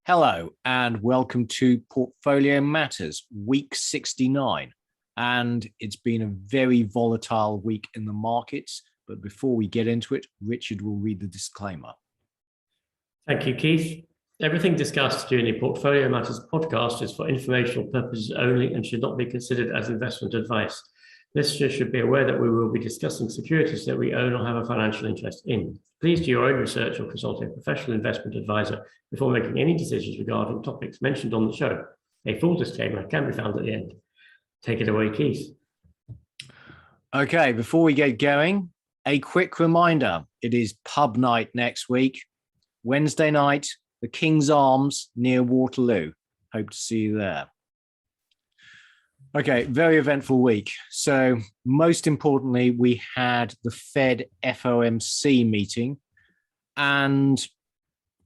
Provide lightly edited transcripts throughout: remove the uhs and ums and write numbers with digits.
Hello and welcome to Portfolio Matters, week 69. And it's been a very volatile week in the markets. But before we get into it, Richard will read the disclaimer. Thank you, Keith. Everything discussed during the Portfolio Matters podcast is for informational purposes only and should not be considered as investment advice. Listeners should be aware that we will be discussing securities that we own or have a financial interest in. Please do your own research or consult a professional investment advisor before making any decisions regarding topics mentioned on the show. A full disclaimer can be found at the end. Take it away, Keith. Okay, before we get going, a quick reminder. It is pub night next week, Wednesday night, the King's Arms near Waterloo. Hope to see you there. Okay, very eventful week. So most importantly, we had the Fed FOMC meeting and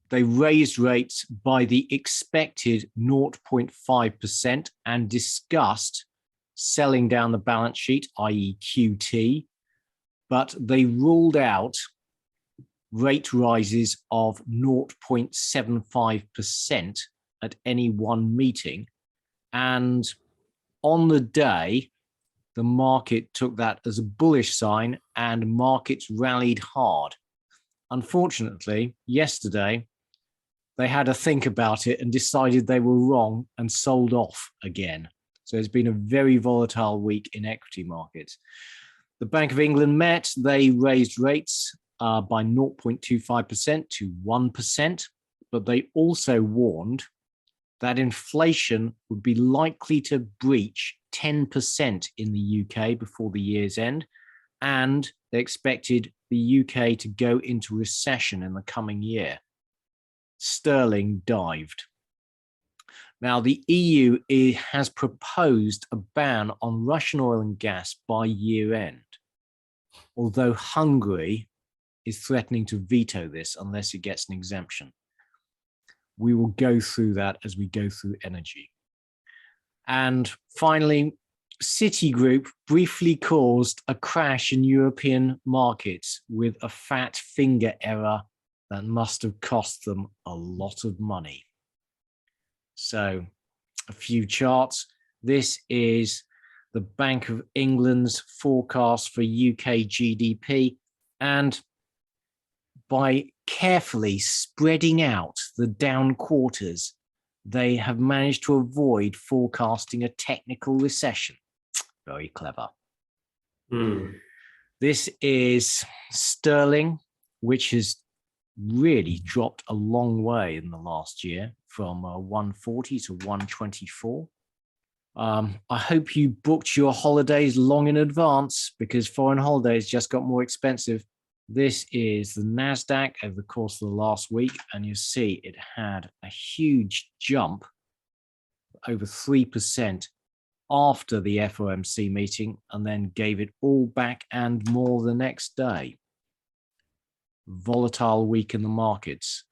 they raised rates by the expected 0.5% and discussed selling down the balance sheet, i.e. QT, but they ruled out rate rises of 0.75% at any one meeting. And on the day, the market took that as a bullish sign and markets rallied hard. Unfortunately, yesterday, they had a think about it and decided they were wrong and sold off again. So it's been a very volatile week in equity markets. The Bank of England met, they raised rates by 0.25% to 1%, but they also warned that inflation would be likely to breach 10% in the UK before the year's end, and they expected the UK to go into recession in the coming year. Sterling dived. Now, the EU has proposed a ban on Russian oil and gas by year end, although Hungary is threatening to veto this unless it gets an exemption. We will go through that as we go through energy. And finally, Citigroup briefly caused a crash in European markets with a fat finger error that must have cost them a lot of money. So a few charts. This is the Bank of England's forecast for UK GDP, and by carefully spreading out the down quarters, they have managed to avoid forecasting a technical recession. Very clever. This is sterling, which has really dropped a long way in the last year from 140 to 124. I hope you booked your holidays long in advance because foreign holidays just got more expensive. This is the NASDAQ over the course of the last week, and you see it had a huge jump, over 3% after the FOMC meeting, and then gave it all back and more the next day. Volatile week in the markets.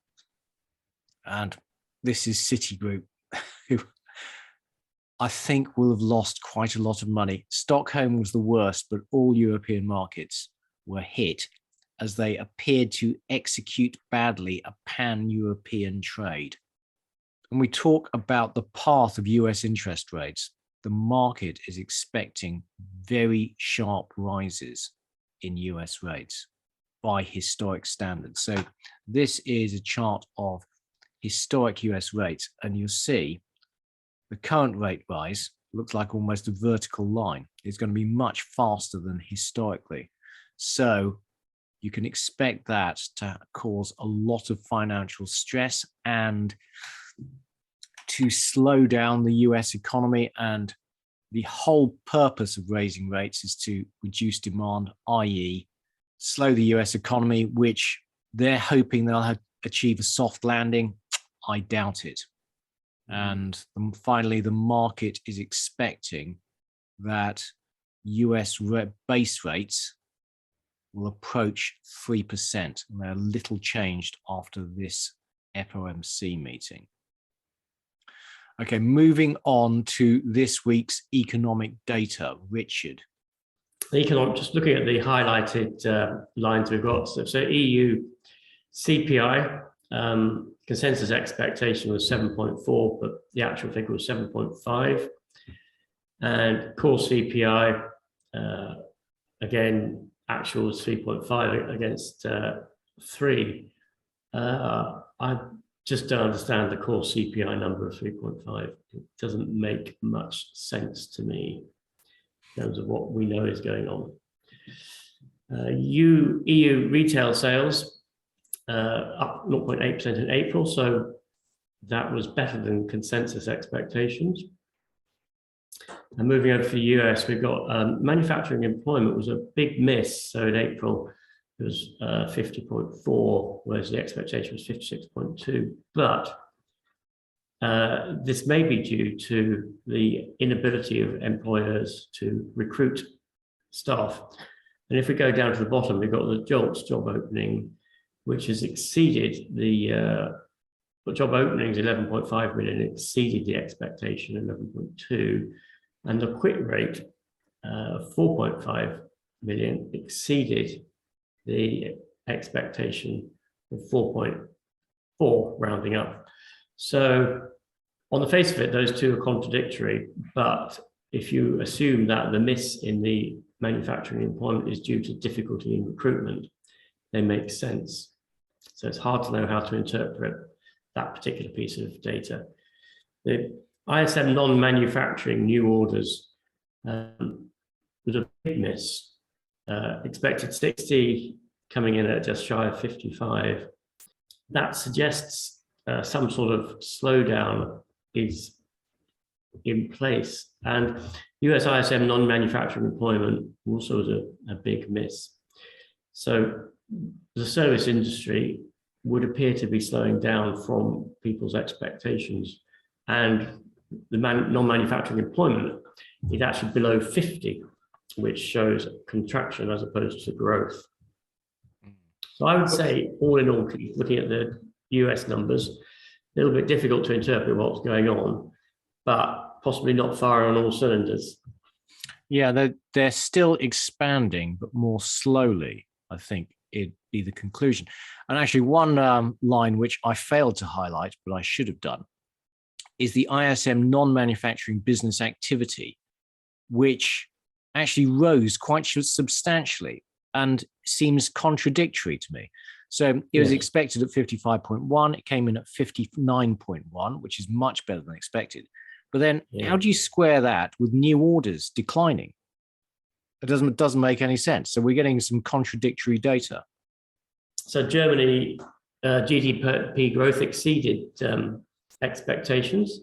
And this is Citigroup, who I think will have lost quite a lot of money. Stockholm was the worst, but all European markets were hit as they appeared to execute badly a pan-European trade. When we talk about the path of US interest rates, the market is expecting very sharp rises in US rates by historic standards. So this is a chart of historic US rates, and you'll see the current rate rise looks like almost a vertical line. It's going to be much faster than historically. So you can expect that to cause a lot of financial stress and to slow down the US economy. And the whole purpose of raising rates is to reduce demand, i.e. slow the US economy, which they're hoping they'll achieve a soft landing. I doubt it. And finally, the market is expecting that US base rates will approach 3%. And they're little changed after this FOMC meeting. Okay, moving on to this week's economic data. Richard. Just looking at the highlighted lines we've got. So EU CPI consensus expectation was 7.4, but the actual figure was 7.5. And core CPI, again, actual was 3.5 against 3. I just don't understand the core CPI number of 3.5. It doesn't make much sense to me in terms of what we know is going on. EU retail sales up 0.8% in April, so that was better than consensus expectations. And moving over to the US, we've got manufacturing employment was a big miss. So in April, it was 50.4, whereas the expectation was 56.2. But this may be due to the inability of employers to recruit staff. And if we go down to the bottom, we've got the JOLTS job opening, which has exceeded the job openings, 11.5 million, exceeded the expectation, 11.2. And the quit rate, 4.5 million, exceeded the expectation of 4.4, rounding up. So on the face of it, those two are contradictory. But if you assume that the miss in the manufacturing employment is due to difficulty in recruitment, they make sense. So it's hard to know how to interpret that particular piece of data. The ISM non-manufacturing new orders was a big miss. Expected 60, coming in at just shy of 55. That suggests some sort of slowdown is in place. And US ISM non-manufacturing employment also was a big miss. So the service industry would appear to be slowing down from people's expectations, and the non-manufacturing employment is actually below 50, which shows contraction as opposed to growth. So I would say, all in all, looking at the US numbers, a little bit difficult to interpret what's going on, but possibly not firing on all cylinders. Yeah, they're still expanding, but more slowly, I think it'd be the conclusion. And actually, one line which I failed to highlight, but I should have done, is the ISM non-manufacturing business activity, which actually rose quite substantially and seems contradictory to me. So it was expected at 55.1, it came in at 59.1, which is much better than expected. But then how do you square that with new orders declining? It doesn't make any sense. So we're getting some contradictory data. So Germany GDP growth exceeded expectations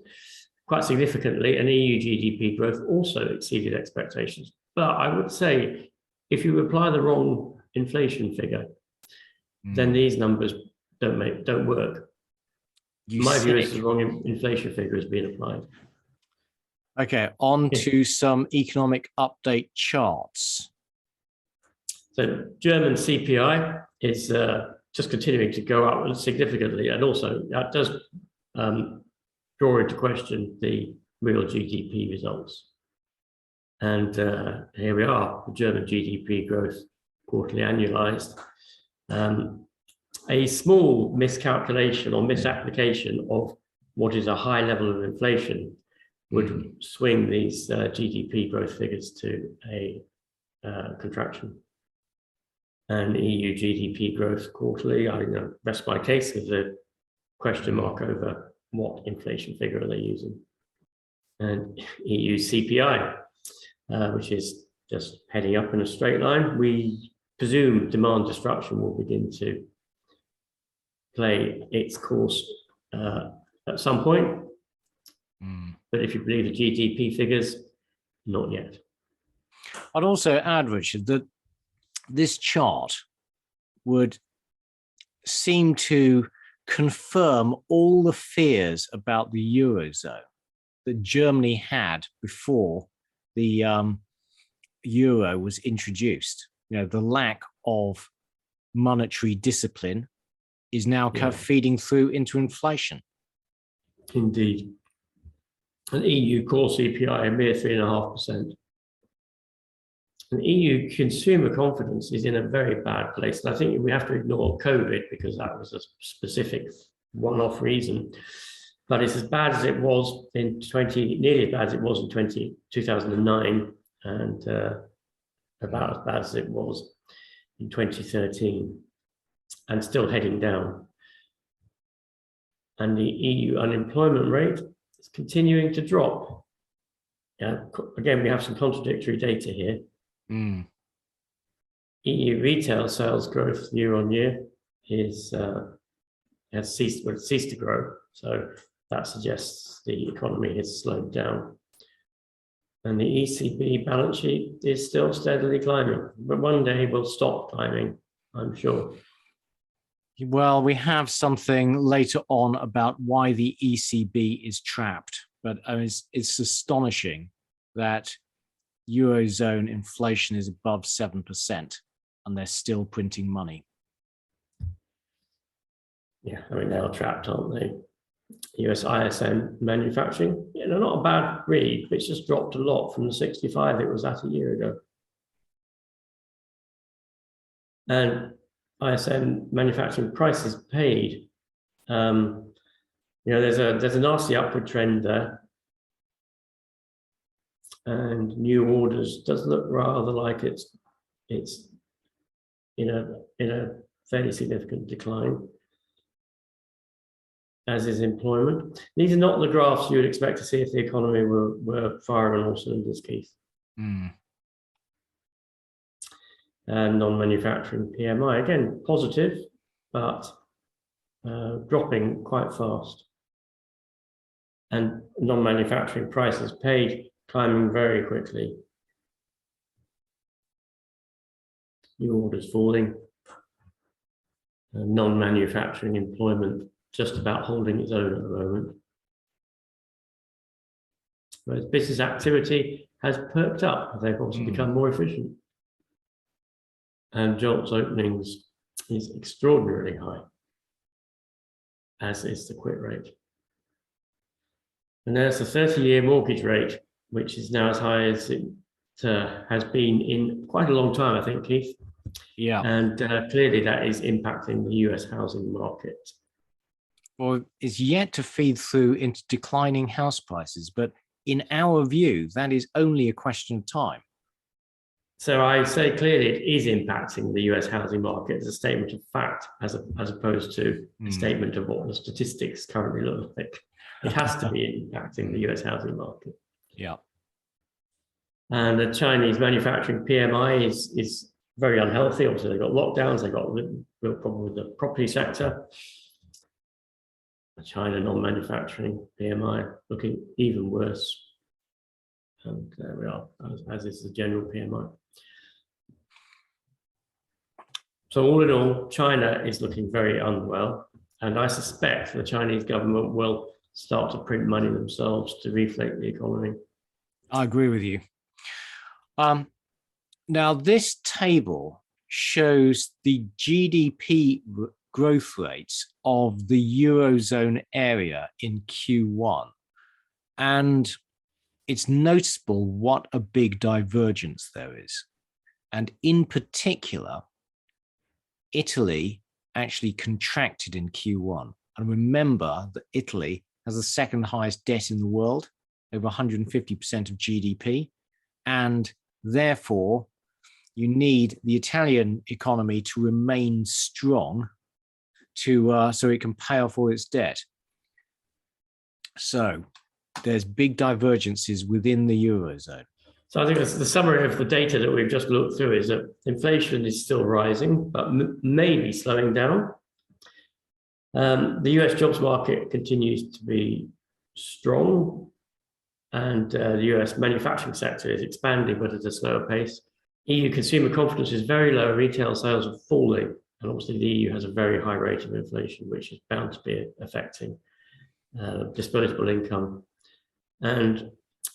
quite significantly, and EU GDP growth also exceeded expectations. But I would say, if you apply the wrong inflation figure, then these numbers don't work. My view is the wrong inflation figure is being applied. Okay, on to some economic update charts. So German CPI is just continuing to go up significantly, and also that does draw into question the real GDP results. And here we are, the German GDP growth quarterly annualized. A small miscalculation or misapplication of what is a high level of inflation would swing these GDP growth figures to a contraction. And EU GDP growth quarterly, I rest my case with a question mark over what inflation figure are they using. And EU CPI, which is just heading up in a straight line. We presume demand destruction will begin to play its course at some point. But if you believe the GDP figures, not yet. I'd also add, Richard, that this chart would seem to confirm all the fears about the Eurozone that Germany had before the euro was introduced. You know, the lack of monetary discipline is now feeding through into inflation. Indeed. An EU core CPI, a mere 3.5%. And EU consumer confidence is in a very bad place. And I think we have to ignore COVID because that was a specific one-off reason. But it's as bad as it was in nearly as bad as it was in 2009, and about as bad as it was in 2013, and still heading down. And the EU unemployment rate is continuing to drop. Again, we have some contradictory data here. EU retail sales growth year on year has ceased to grow. So that suggests the economy has slowed down. And the ECB balance sheet is still steadily climbing, but one day will stop climbing, I'm sure. Well, we have something later on about why the ECB is trapped, but it's astonishing that Eurozone inflation is above 7% and they're still printing money. Yeah, I mean, they're trapped, aren't they? US ISM manufacturing, they're not a bad read, but it's just dropped a lot from the 65 it was at a year ago. And ISM manufacturing prices paid, there's a nasty upward trend there. And new orders does look rather like it's in a fairly significant decline, as is employment. These are not the graphs you would expect to see if the economy were firing on all cylinders, Keith. And non-manufacturing PMI, again, positive, but dropping quite fast. And non-manufacturing prices paid climbing very quickly. New orders falling. Non-manufacturing employment just about holding its own at the moment. Whereas business activity has perked up. They've also become more efficient. And jobs openings is extraordinarily high, as is the quit rate. And there's the 30-year mortgage rate, which is now as high as it has been in quite a long time, I think, Keith. Yeah. And clearly that is impacting the US housing market. Well, it's yet to feed through into declining house prices, but in our view, that is only a question of time. So I say clearly it is impacting the US housing market as a statement of fact, as opposed to a statement of what the statistics currently look like. It has to be impacting the US housing market. Yeah. And the Chinese manufacturing PMI is very unhealthy. Obviously, they've got lockdowns, they've got a real problem with the property sector. China non-manufacturing PMI looking even worse. And there we are, as is the general PMI. So all in all, China is looking very unwell. And I suspect the Chinese government will start to print money themselves to reflate the economy. I agree with you. Now, this table shows the GDP growth rates of the Eurozone area in Q1. And it's noticeable what a big divergence there is. And in particular, Italy actually contracted in Q1. And remember that Italy has the second highest debt in the world, over 150% of GDP. And therefore, you need the Italian economy to remain strong so it can pay off all its debt. So there's big divergences within the Eurozone. So I think the summary of the data that we've just looked through is that inflation is still rising, but maybe slowing down. The US jobs market continues to be strong, and the US manufacturing sector is expanding, but at a slower pace. EU consumer confidence is very low, retail sales are falling, and obviously the EU has a very high rate of inflation, which is bound to be affecting disposable income. And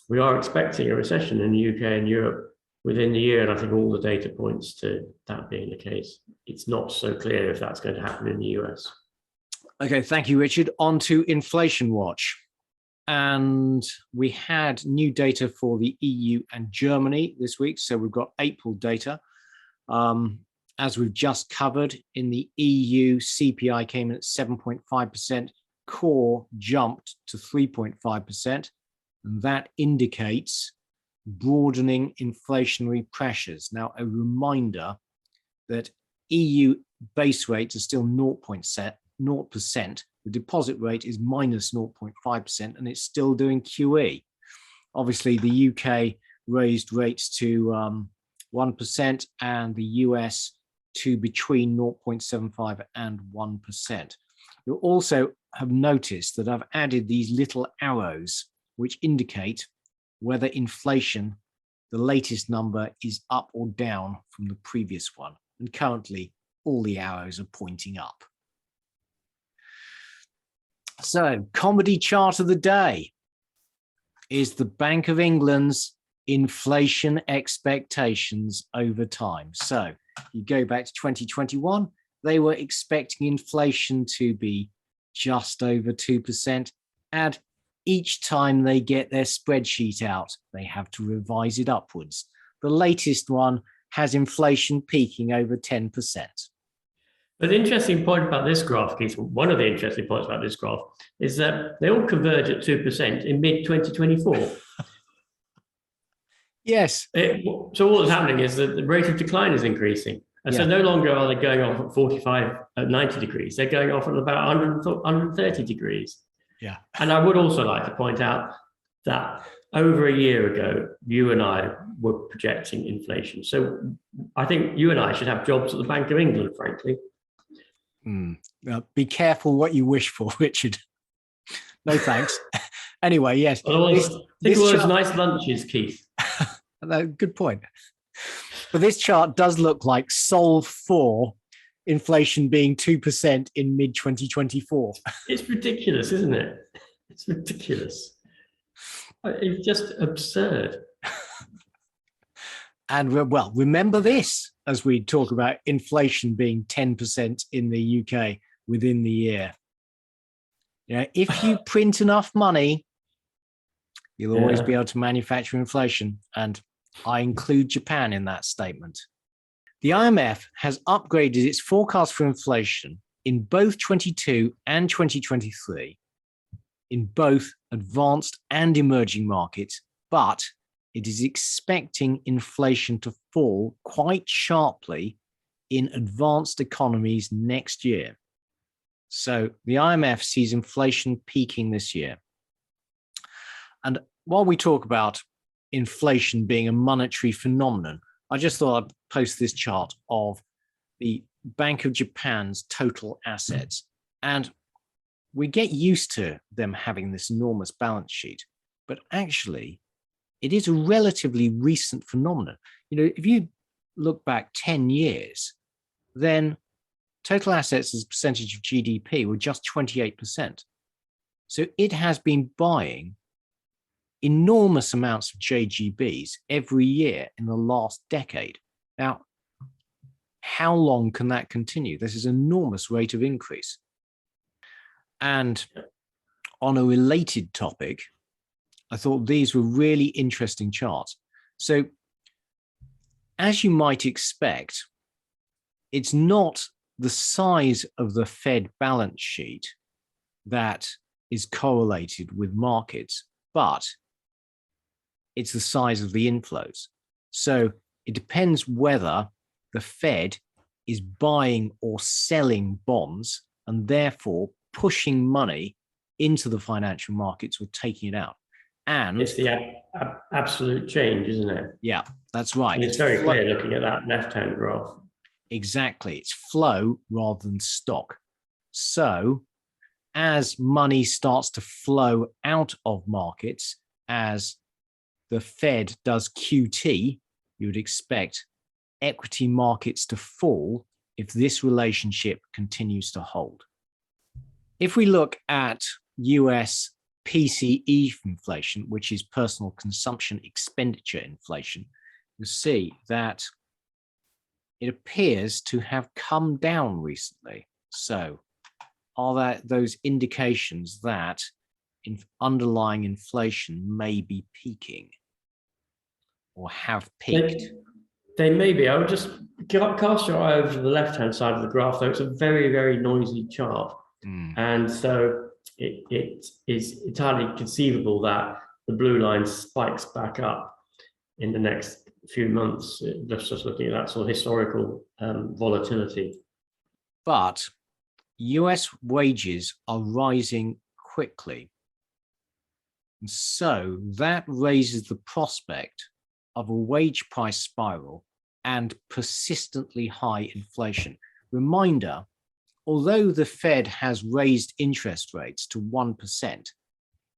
we are expecting a recession in the UK and Europe within the year, and I think all the data points to that being the case. It's not so clear if that's going to happen in the US. Okay, thank you, Richard. On to Inflation Watch. And we had new data for the EU and Germany this week. So we've got April data. as we've just covered, in the EU, CPI came in at 7.5%, core jumped to 3.5%, and that indicates broadening inflationary pressures. Now, a reminder that EU base rates are still 0%. The deposit rate is minus 0.5%, and it's still doing QE. Obviously, the UK raised rates to 1%, and the US to between 0.75 and 1%. You'll also have noticed that I've added these little arrows which indicate whether inflation, the latest number, is up or down from the previous one. And currently, all the arrows are pointing up. So, commodity chart of the day is the Bank of England's inflation expectations over time. So, you go back to 2021, they were expecting inflation to be just over 2%. And each time they get their spreadsheet out, they have to revise it upwards. The latest one has inflation peaking over 10%. But the interesting point about this graph, Keith, one of the interesting points about this graph, is that they all converge at 2% in mid-2024. Yes. So what's happening is that the rate of decline is increasing. And so no longer are they going off at 45 at 90 degrees. They're going off at about 130 degrees. Yeah. And I would also like to point out that over a year ago, you and I were projecting inflation. So I think you and I should have jobs at the Bank of England, frankly. Be careful what you wish for, Richard. No thanks. Anyway, yes. Think of those nice lunches, Keith. Good point. But this chart does look like solve for inflation being 2% in mid-2024. It's ridiculous, isn't it? It's ridiculous. It's just absurd. And well, remember this as we talk about inflation being 10% in the UK within the year. Yeah, if you print enough money, you'll always be able to manufacture inflation. And I include Japan in that statement. The IMF has upgraded its forecast for inflation in both 22 and 2023 in both advanced and emerging markets, but it is expecting inflation to fall quite sharply in advanced economies next year. So the IMF sees inflation peaking this year. And while we talk about inflation being a monetary phenomenon, I just thought I'd post this chart of the Bank of Japan's total assets. And we get used to them having this enormous balance sheet, but actually it is a relatively recent phenomenon. You know, if you look back 10 years, then total assets as a percentage of GDP were just 28%. So it has been buying enormous amounts of JGBs every year in the last decade. Now, how long can that continue? This is an enormous rate of increase. And on a related topic, I thought these were really interesting charts. So, as you might expect, it's not the size of the Fed balance sheet that is correlated with markets, but it's the size of the inflows. So it depends whether the Fed is buying or selling bonds and therefore pushing money into the financial markets or taking it out. And it's the absolute change, isn't it? Yeah, that's right. And it's very clear looking at that left-hand graph. Exactly. It's flow rather than stock. So as money starts to flow out of markets, as the Fed does QT, you would expect equity markets to fall if this relationship continues to hold. If we look at US PCE inflation, which is personal consumption expenditure inflation, you'll see that it appears to have come down recently. So are that those indications that underlying inflation may be peaking or have peaked? They may be. I would just cast your eye over to the left-hand side of the graph, though. It's a very, very noisy chart. And so it is entirely conceivable that the blue line spikes back up in the next few months, just looking at that sort of historical volatility. But US wages are rising quickly. And so that raises the prospect of a wage price spiral and persistently high inflation. Reminder, although the Fed has raised interest rates to 1%,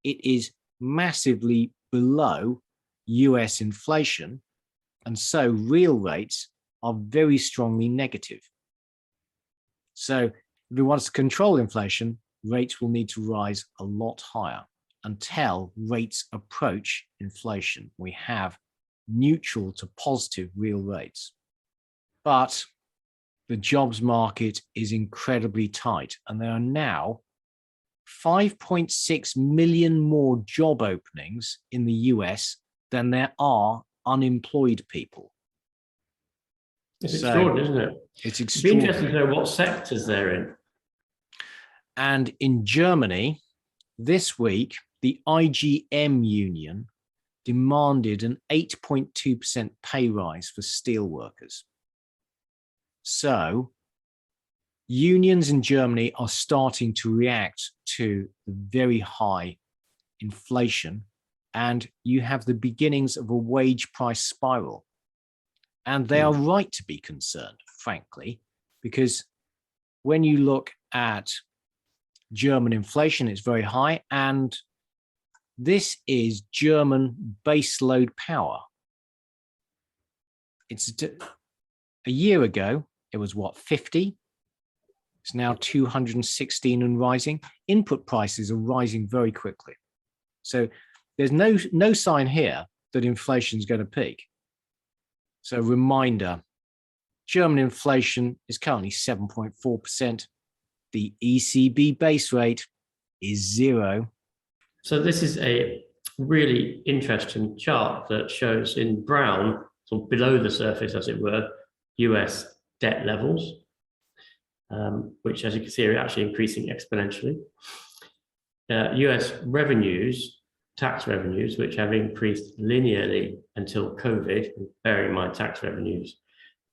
it is massively below US inflation, and so real rates are very strongly negative. So if it wants to control inflation, rates will need to rise a lot higher until rates approach inflation. We have neutral to positive real rates. But the jobs market is incredibly tight, and there are now 5.6 million more job openings in the US than there are unemployed people. It's extraordinary, isn't it? It's It'd be extraordinary. interesting to know what sectors they're in. And in Germany, this week, the IGM union demanded an 8.2% pay rise for steel workers. So unions in Germany are starting to react to the very high inflation, and you have the beginnings of a wage price spiral. And they are right to be concerned, frankly, because when you look at German inflation, it's very high, and this is German baseload power. It's a year ago, it was what, 50? It's now 216 and rising. Input prices are rising very quickly. So there's no sign here that inflation is going to peak. So reminder, German inflation is currently 7.4%. The ECB base rate is 0. So this is a really interesting chart that shows in brown, sort of below the surface, as it were, US debt levels, which, as you can see, are actually increasing exponentially. US revenues, tax revenues, which have increased linearly until COVID, bearing in mind tax revenues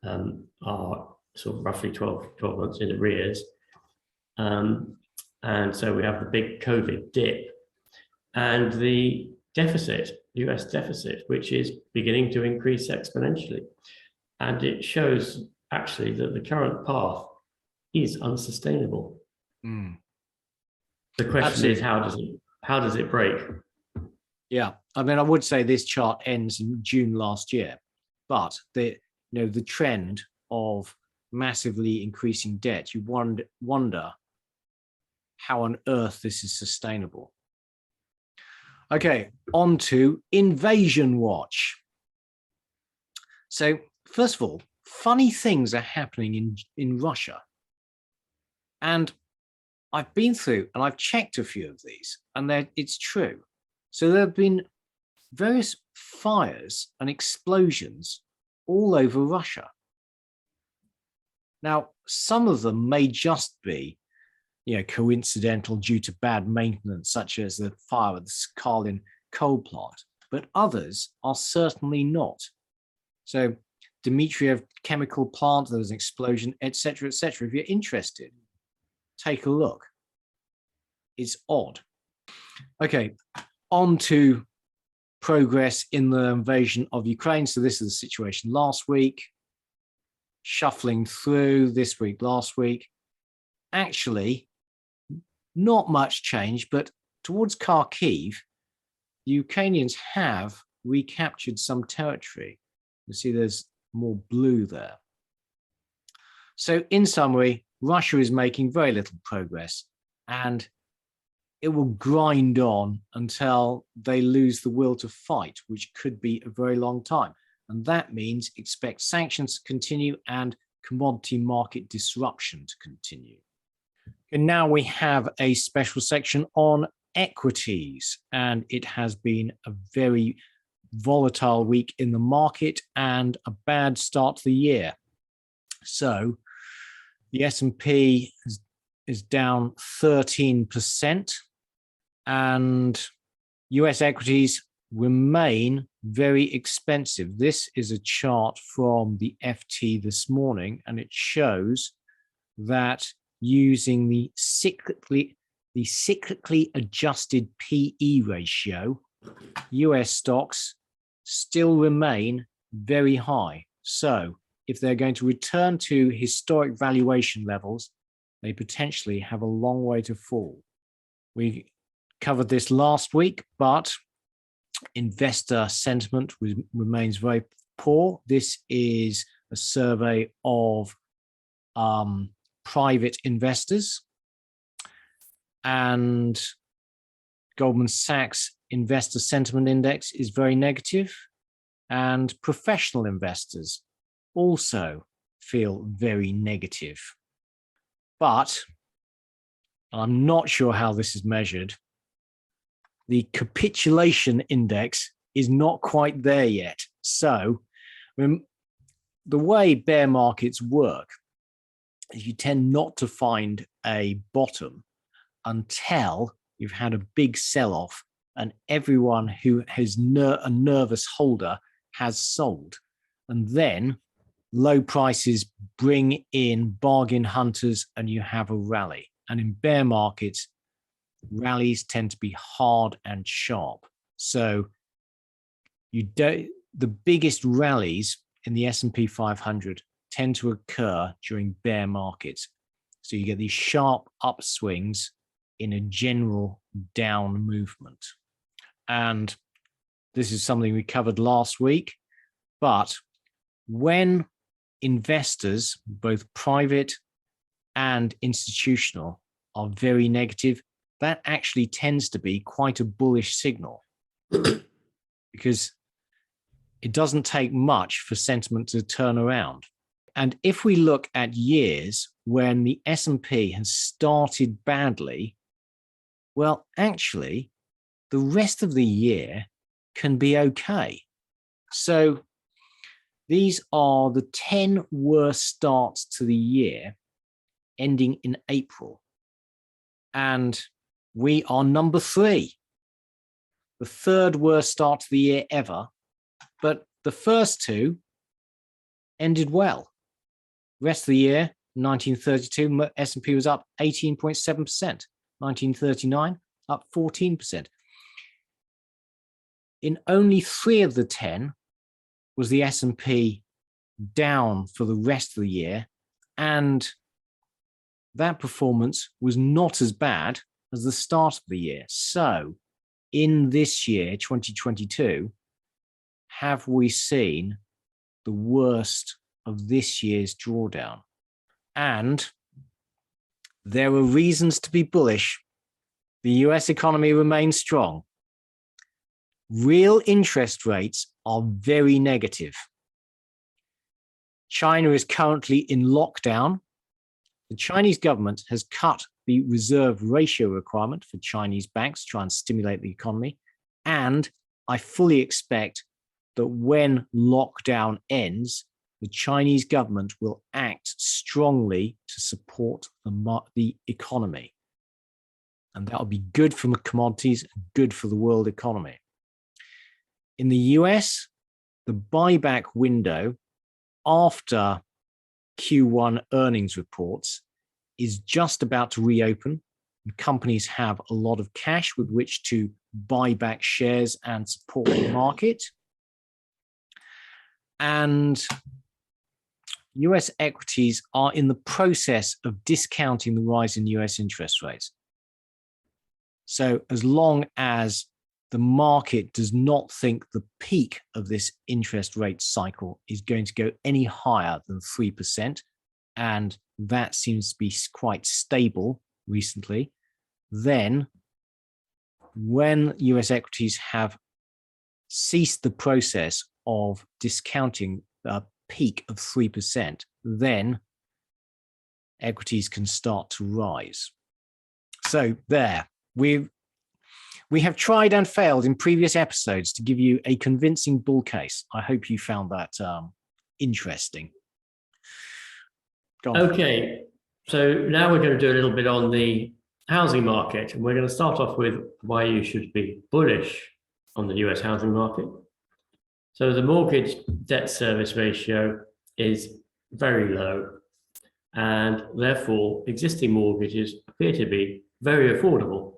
are sort of roughly 12 months in arrears. And so we have the big COVID dip and the deficit, US deficit, which is beginning to increase exponentially. And it shows actually that the current path is unsustainable. The question Absolutely. is, how does it break? Yeah, I mean, I would say this chart ends in June last year, but the trend of massively increasing debt, you wonder how on earth this is sustainable. Okay, on to Invasion Watch. So first of all, funny things are happening in Russia. And I've been through and I've checked a few of these, and it's true. So there have been various fires and explosions all over Russia. Now, some of them may just be, coincidental due to bad maintenance, such as the fire at the Sakhalin coal plant, but others are certainly not. So Dmitriev chemical plant, there was an explosion, etc., etc. If you're interested, take a look. It's odd. Okay, on to progress in the invasion of Ukraine. So this is the situation last week, shuffling through this week, last week. Actually, not much change, but towards Kharkiv, the Ukrainians have recaptured some territory. You see there's more blue there. So in summary, Russia is making very little progress, and it will grind on until they lose the will to fight, which could be a very long time. And that means expect sanctions to continue and commodity market disruption to continue. And now we have a special section on equities, and it has been a very volatile week in the market and a bad start to the year. So the S&P is down 13%, and US equities remain very expensive. This is a chart from the FT this morning, and it shows that using the cyclically adjusted PE ratio, US stocks still remain very high. So if they're going to return to historic valuation levels, they potentially have a long way to fall. We covered this last week, but investor sentiment remains very poor. This is a survey of private investors, and Goldman Sachs Investor Sentiment Index is very negative, and professional investors also feel very negative. But I'm not sure how this is measured. The capitulation index is not quite there yet. So the way bear markets work is you tend not to find a bottom until you've had a big sell-off and everyone who has a nervous holder has sold. And then low prices bring in bargain hunters and you have a rally. And in bear markets, rallies tend to be hard and sharp. So the biggest rallies in the S&P 500 tend to occur during bear markets. So you get these sharp upswings in a general down movement. And this is something we covered last week. But when investors, both private and institutional, are very negative, that actually tends to be quite a bullish signal because it doesn't take much for sentiment to turn around. And if we look at years when the S&P has started badly, well, actually, the rest of the year can be okay. So these are the 10 worst starts to the year ending in April. And we are number 3, the third worst start to the year ever. But the first 2 ended well. Rest of the year, 1932, S&P was up 18.7%. 1939, up 14%. In only 3 of the 10 was the S&P down for the rest of the year, and that performance was not as bad as the start of the year. So in this year, 2022, have we seen the worst of this year's drawdown? And there are reasons to be bullish. The US economy remains strong. Real interest rates are very negative. China is currently in lockdown. The Chinese government has cut the reserve ratio requirement for Chinese banks to try and stimulate the economy. And I fully expect that when lockdown ends, the Chinese government will act strongly to support the economy. And that will be good for commodities and good for the world economy. In the US, the buyback window after Q1 earnings reports is just about to reopen. And companies have a lot of cash with which to buy back shares and support the market. And US equities are in the process of discounting the rise in US interest rates. So as long as the market does not think the peak of this interest rate cycle is going to go any higher than 3%, and that seems to be quite stable recently, then when US equities have ceased the process of discounting a peak of 3%, then equities can start to rise. So there, we've We have tried and failed in previous episodes to give you a convincing bull case. I hope you found that interesting. Go on. Okay, so now we're going to do a little bit on the housing market, and we're going to start off with why you should be bullish on the US housing market. So the mortgage debt service ratio is very low, and therefore existing mortgages appear to be very affordable.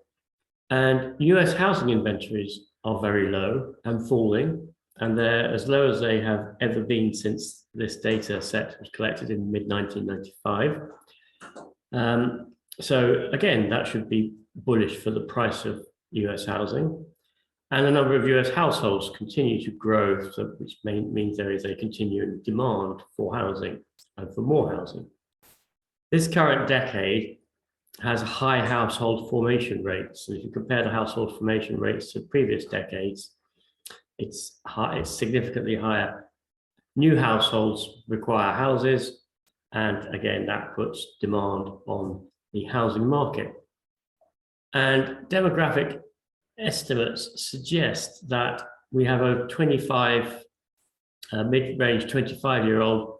And US housing inventories are very low and falling, and they're as low as they have ever been since this data set was collected in mid-1995. So again, that should be bullish for the price of US housing. And the number of US households continue to grow, which means there is a continuing demand for housing and for more housing. This current decade has high household formation rates. And if you compare the household formation rates to previous decades, it's significantly higher. New households require houses, and again, that puts demand on the housing market. And demographic estimates suggest that we have a mid-range 25-year-old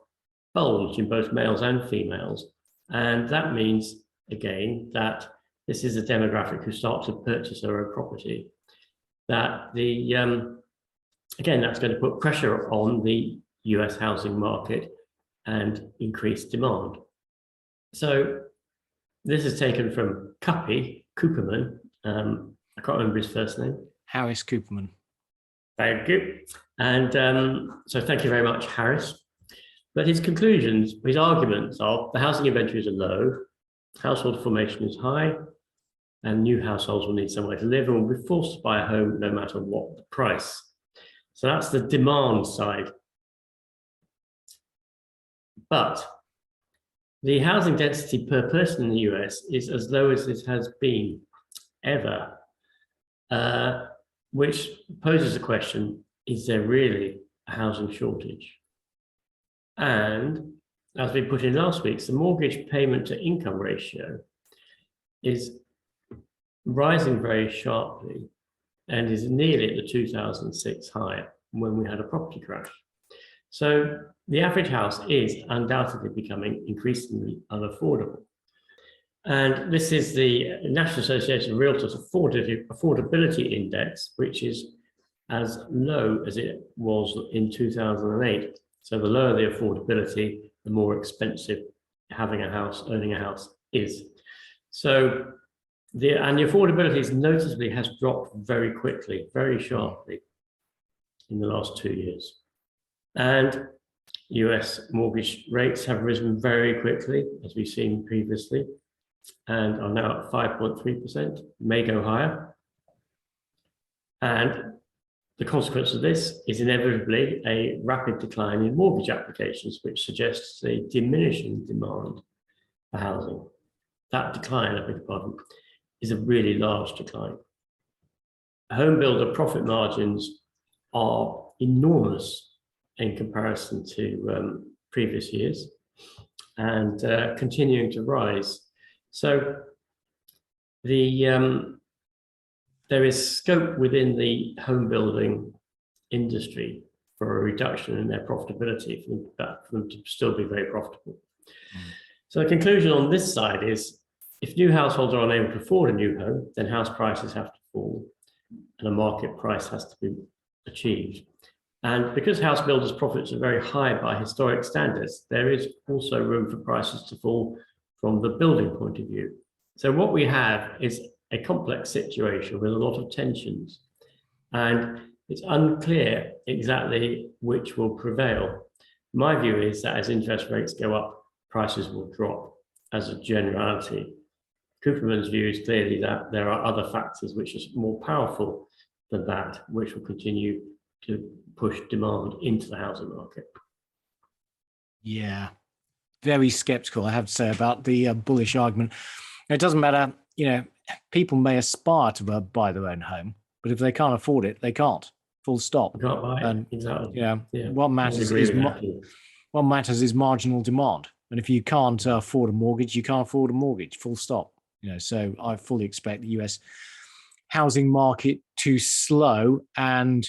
bulge in both males and females. And that means, again, that this is a demographic who start to purchase their own property. That again, that's going to put pressure on the US housing market and increase demand. So this is taken from Cooperman. I can't remember his first name. Harris Cooperman. Thank you. And so thank you very much, Harris. But his conclusions, his arguments are the housing inventories are low, household formation is high, and new households will need somewhere to live and will be forced to buy a home no matter what the price. So that's the demand side. But the housing density per person in the US is as low as it has been ever, which poses the question, is there really a housing shortage? And as we put in last week, the mortgage payment to income ratio is rising very sharply and is nearly at the 2006 high when we had a property crash. So the average house is undoubtedly becoming increasingly unaffordable. And this is the National Association of Realtors Affordability Index, which is as low as it was in 2008. So the lower the affordability, the more expensive having a house, owning a house is. So the affordability noticeably has dropped very quickly, very sharply in the last 2 years. And US mortgage rates have risen very quickly, as we've seen previously, and are now at 5.3%, may go higher. And the consequence of this is inevitably a rapid decline in mortgage applications, which suggests a diminishing demand for housing. That decline, I beg your pardon, is a really large decline. Home builder profit margins are enormous in comparison to previous years and continuing to rise. So there is scope within the home building industry for a reduction in their profitability for them to still be very profitable. So the conclusion on this side is if new households are unable to afford a new home, then house prices have to fall and a market price has to be achieved. And because house builders' profits are very high by historic standards, there is also room for prices to fall from the building point of view. So what we have is a complex situation with a lot of tensions, and it's unclear exactly which will prevail. My view is that as interest rates go up, prices will drop as a generality. Cooperman's view is clearly that there are other factors which are more powerful than that, which will continue to push demand into the housing market. Yeah, very skeptical, I have to say, about the bullish argument. It doesn't matter, people may aspire to buy their own home, but if they can't afford it, they can't. Full stop. You can't buy it. And exactly. What matters is marginal demand. And if you can't afford a mortgage, you can't afford a mortgage. Full stop. So I fully expect the US housing market to slow. And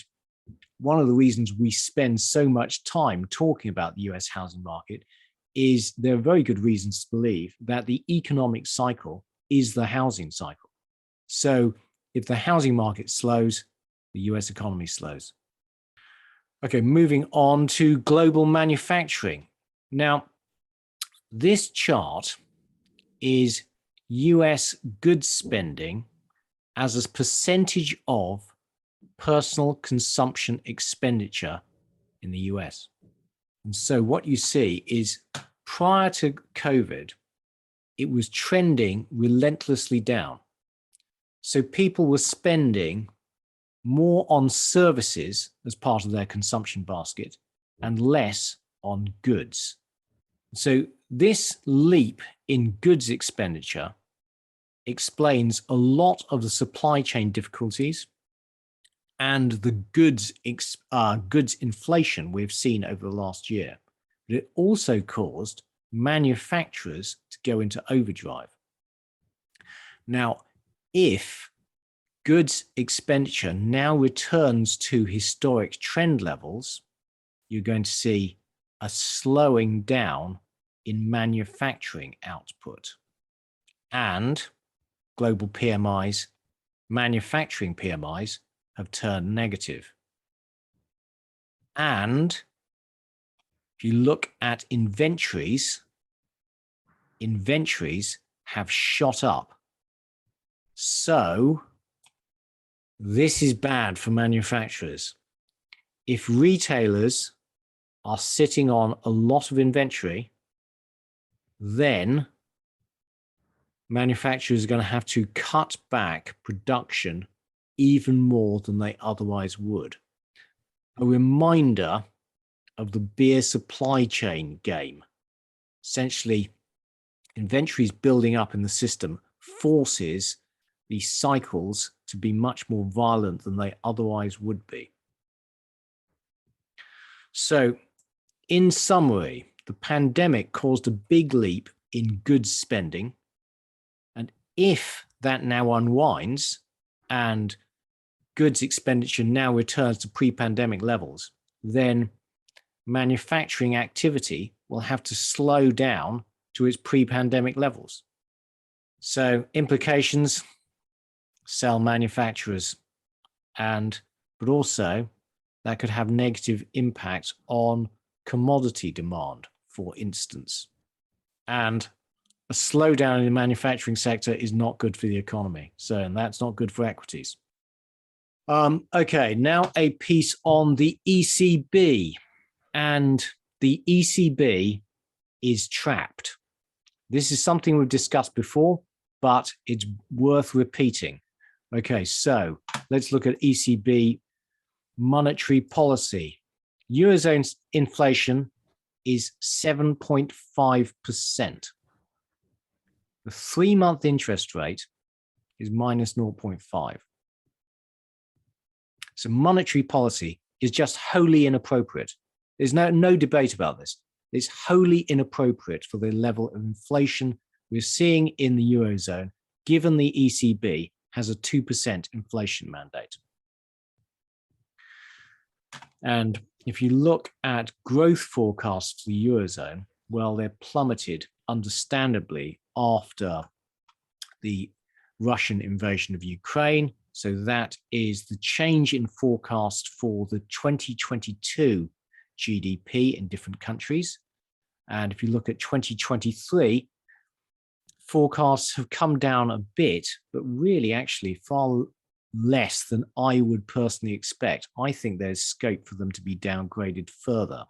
one of the reasons we spend so much time talking about the US housing market is there are very good reasons to believe that the economic cycle is the housing cycle. So if the housing market slows, the US economy slows. Okay, moving on to global manufacturing. Now, this chart is US goods spending as a percentage of personal consumption expenditure in the US. And so what you see is prior to COVID, it was trending relentlessly down. So people were spending more on services as part of their consumption basket and less on goods. So this leap in goods expenditure explains a lot of the supply chain difficulties and the goods inflation we've seen over the last year. But it also caused manufacturers to go into overdrive. Now, if goods expenditure now returns to historic trend levels, you're going to see a slowing down in manufacturing output. And global PMIs, manufacturing PMIs, have turned negative. And if you look at inventories have shot up. So this is bad for manufacturers. If retailers are sitting on a lot of inventory, then manufacturers are going to have to cut back production even more than they otherwise would. A reminder of the beer supply chain game. Essentially, inventories building up in the system forces these cycles to be much more violent than they otherwise would be. So, in summary, the pandemic caused a big leap in goods spending. And if that now unwinds and goods expenditure now returns to pre-pandemic levels, then manufacturing activity will have to slow down to its pre-pandemic levels. So implications, sell manufacturers, but also that could have negative impact on commodity demand, for instance. And a slowdown in the manufacturing sector is not good for the economy. And that's not good for equities. Okay, now a piece on the ECB. And the ECB is trapped. This is something we've discussed before, but it's worth repeating. Okay, so let's look at ECB monetary policy. Eurozone's inflation is 7.5%. The 3-month interest rate is minus 0.5. So monetary policy is just wholly inappropriate. There's no debate about this. It's wholly inappropriate for the level of inflation we're seeing in the Eurozone, given the ECB has a 2% inflation mandate. And if you look at growth forecasts for the Eurozone, well, they're plummeted, understandably, after the Russian invasion of Ukraine. So that is the change in forecast for the 2022 GDP in different countries. And if you look at 2023, forecasts have come down a bit, but really actually far less than I would personally expect. I think there's scope for them to be downgraded further.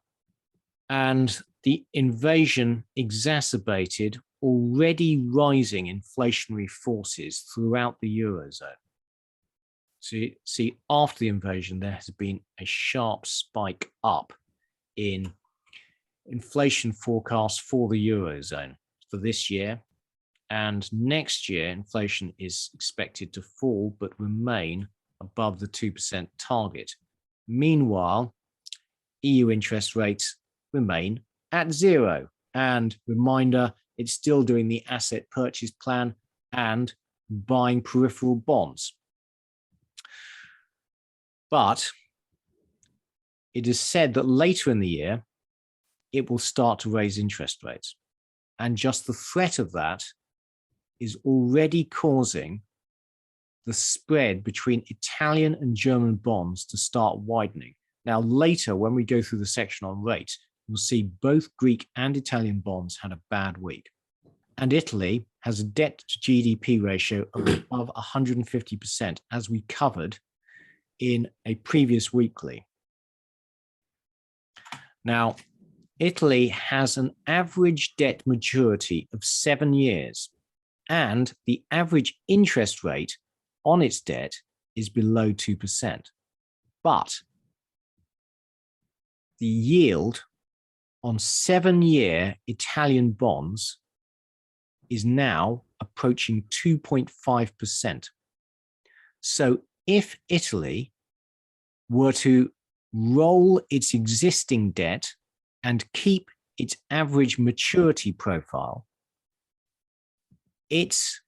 And the invasion exacerbated already rising inflationary forces throughout the Eurozone. So you see, after the invasion, there has been a sharp spike up in inflation forecasts for the Eurozone for this year. And next year, inflation is expected to fall, but remain above the 2% target. Meanwhile, EU interest rates remain at zero. And reminder, it's still doing the asset purchase plan and buying peripheral bonds. But it is said that later in the year, it will start to raise interest rates. And just the threat of that is already causing the spread between Italian and German bonds to start widening. Now, later, when we go through the section on rates, you'll see both Greek and Italian bonds had a bad week. And Italy has a debt to GDP ratio of above 150%, as we covered in a previous weekly. Now, Italy has an average debt maturity of 7 years, and the average interest rate on its debt is below 2%. But the yield on 7-year Italian bonds is now approaching 2.5%. So if Italy were to roll its existing debt and keep its average maturity profile, its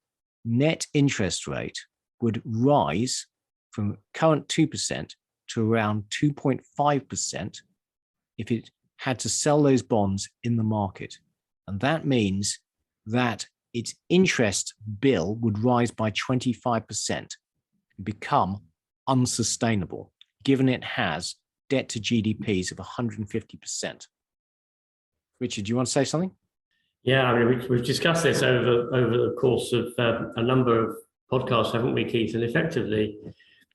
net interest rate would rise from current 2% to around 2.5% if it had to sell those bonds in the market. And that means that its interest bill would rise by 25% and become unsustainable, given it has debt to GDPs of 150%. Richard, do you want to say something? Yeah, I mean, we've discussed this over the course of a number of podcasts, haven't we, Keith? And effectively,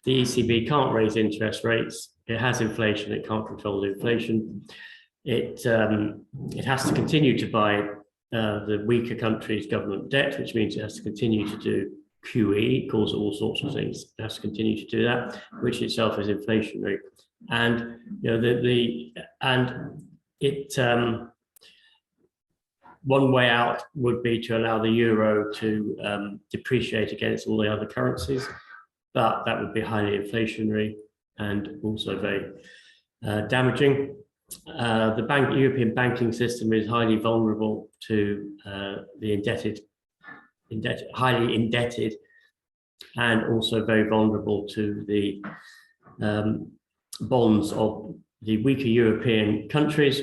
the ECB can't raise interest rates. It has inflation. It can't control the inflation. It has to continue to buy the weaker countries' government debt, which means it has to continue to do QE, cause all sorts of things. It has to continue to do that, which itself is inflationary. And one way out would be to allow the euro to depreciate against all the other currencies, but that would be highly inflationary and also very damaging. The European banking system is highly vulnerable to the highly indebted, and also very vulnerable to the bonds of the weaker European countries.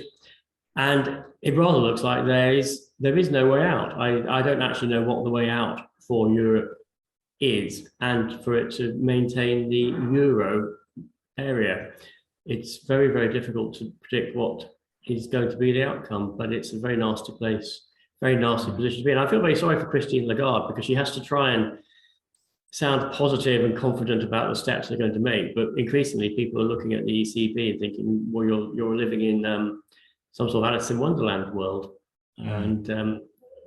And it rather looks like there is no way out. I don't actually know what the way out for Europe is, and for it to maintain the euro area. It's very, very difficult to predict what is going to be the outcome, but it's a very nasty place, very nasty position to be in. I feel very sorry for Christine Lagarde, because she has to try and sound positive and confident about the steps they're going to make. But increasingly, people are looking at the ECB and thinking, well, you're living in some sort of Alice in Wonderland world. And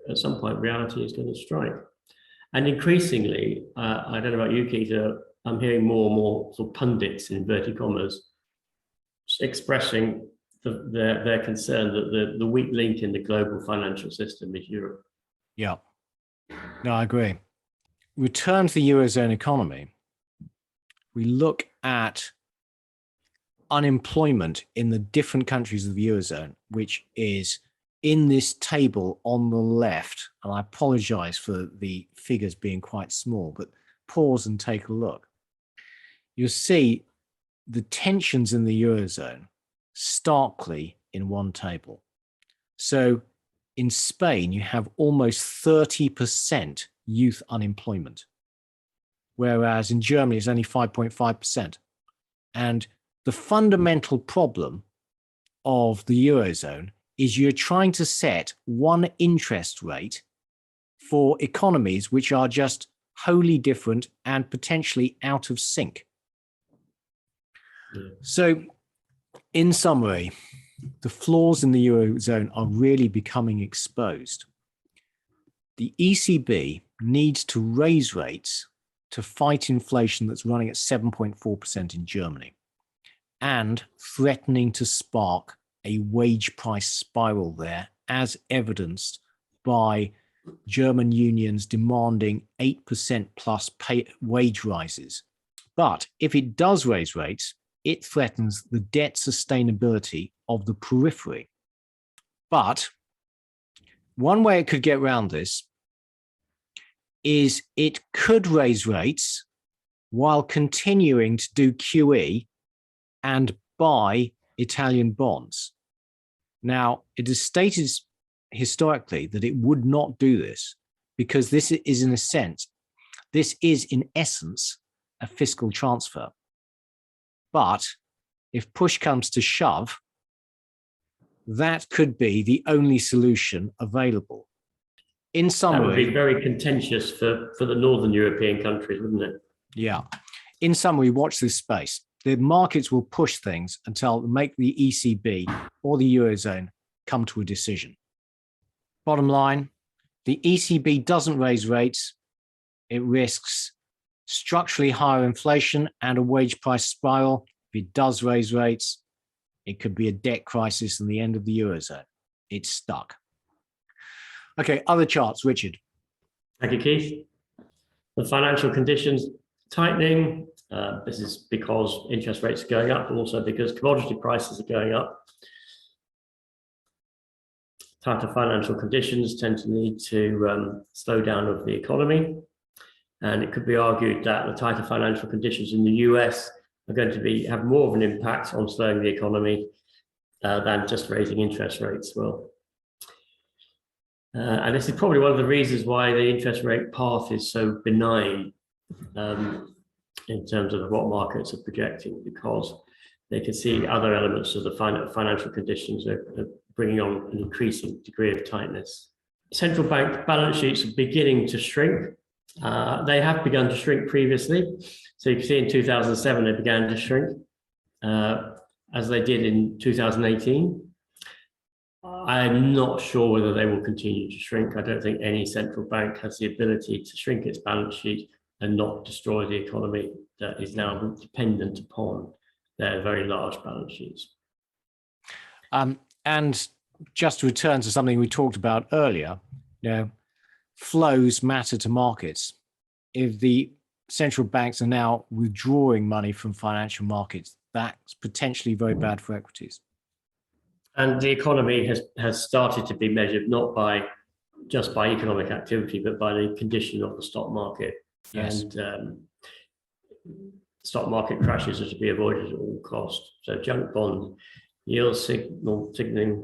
at some point, reality is going to strike. And increasingly, I don't know about you, Keith, I'm hearing more and more sort of pundits, in inverted commas, expressing their concern that the weak link in the global financial system is Europe. Yeah, no, I agree. Return to the Eurozone economy. We look at unemployment in the different countries of the Eurozone, which is in this table on the left. And I apologize for the figures being quite small, but pause and take a look. You'll see the tensions in the Eurozone starkly in one table. So in Spain, you have almost 30% youth unemployment, whereas in Germany, it's only 5.5%. And the fundamental problem of the Eurozone is you're trying to set one interest rate for economies which are just wholly different and potentially out of sync. So, in summary, the flaws in the Eurozone are really becoming exposed. The ECB needs to raise rates to fight inflation that's running at 7.4% in Germany and threatening to spark a wage price spiral there, as evidenced by German unions demanding 8% plus wage rises. But if it does raise rates, it threatens the debt sustainability of the periphery. But one way it could get around this is it could raise rates while continuing to do QE and buy Italian bonds. Now, it is stated historically that it would not do this because this is in essence a fiscal transfer. But if push comes to shove, that could be the only solution available. In summary, that would be very contentious for the Northern European countries, wouldn't it? Yeah. In summary, watch this space. The markets will push things until they make the ECB or the Eurozone come to a decision. Bottom line, the ECB doesn't raise rates. It risks structurally higher inflation and a wage price spiral. If it does raise rates, it could be a debt crisis and the end of the Eurozone. It's stuck. Okay, other charts, Richard. Thank you, Keith. The financial conditions tightening. This is because interest rates are going up, but also because commodity prices are going up. Tighter financial conditions tend to lead to slowdown of the economy. And it could be argued that the tighter financial conditions in the US are going to have more of an impact on slowing the economy than just raising interest rates will. And this is probably one of the reasons why the interest rate path is so benign in terms of what markets are projecting, because they can see other elements of the financial conditions are bringing on an increasing degree of tightness. Central bank balance sheets are beginning to shrink. They have begun to shrink previously. So you can see in 2007, they began to shrink as they did in 2018. I'm not sure whether they will continue to shrink. I don't think any central bank has the ability to shrink its balance sheet and not destroy the economy that is now dependent upon their very large balance sheets. And just to return to something we talked about earlier, flows matter to markets. If the central banks are now withdrawing money from financial markets, that's potentially very bad for equities. And the economy has started to be measured not just by economic activity, but by the condition of the stock market. Yes. And stock market crashes are to be avoided at all costs. So junk bond yields signaling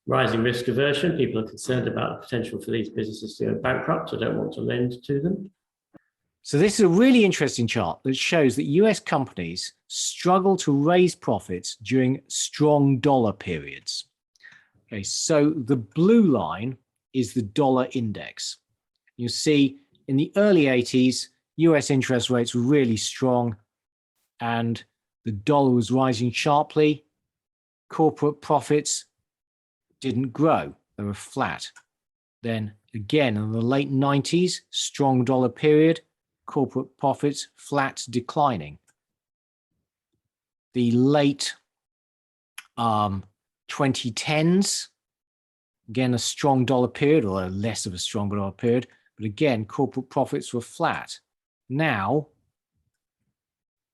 rising risk aversion. People are concerned about the potential for these businesses to go bankrupt, so don't want to lend to them. So this is a really interesting chart that shows that US companies struggle to raise profits during strong dollar periods. Okay, so the blue line is the dollar index. You see in the early 80s, US interest rates were really strong and the dollar was rising sharply. Corporate profits didn't grow, they were flat. Then again, in the late 90s, strong dollar period, corporate profits flat declining. The late 2010s, again, a strong dollar period, or less of a strong dollar period, but again, corporate profits were flat. Now,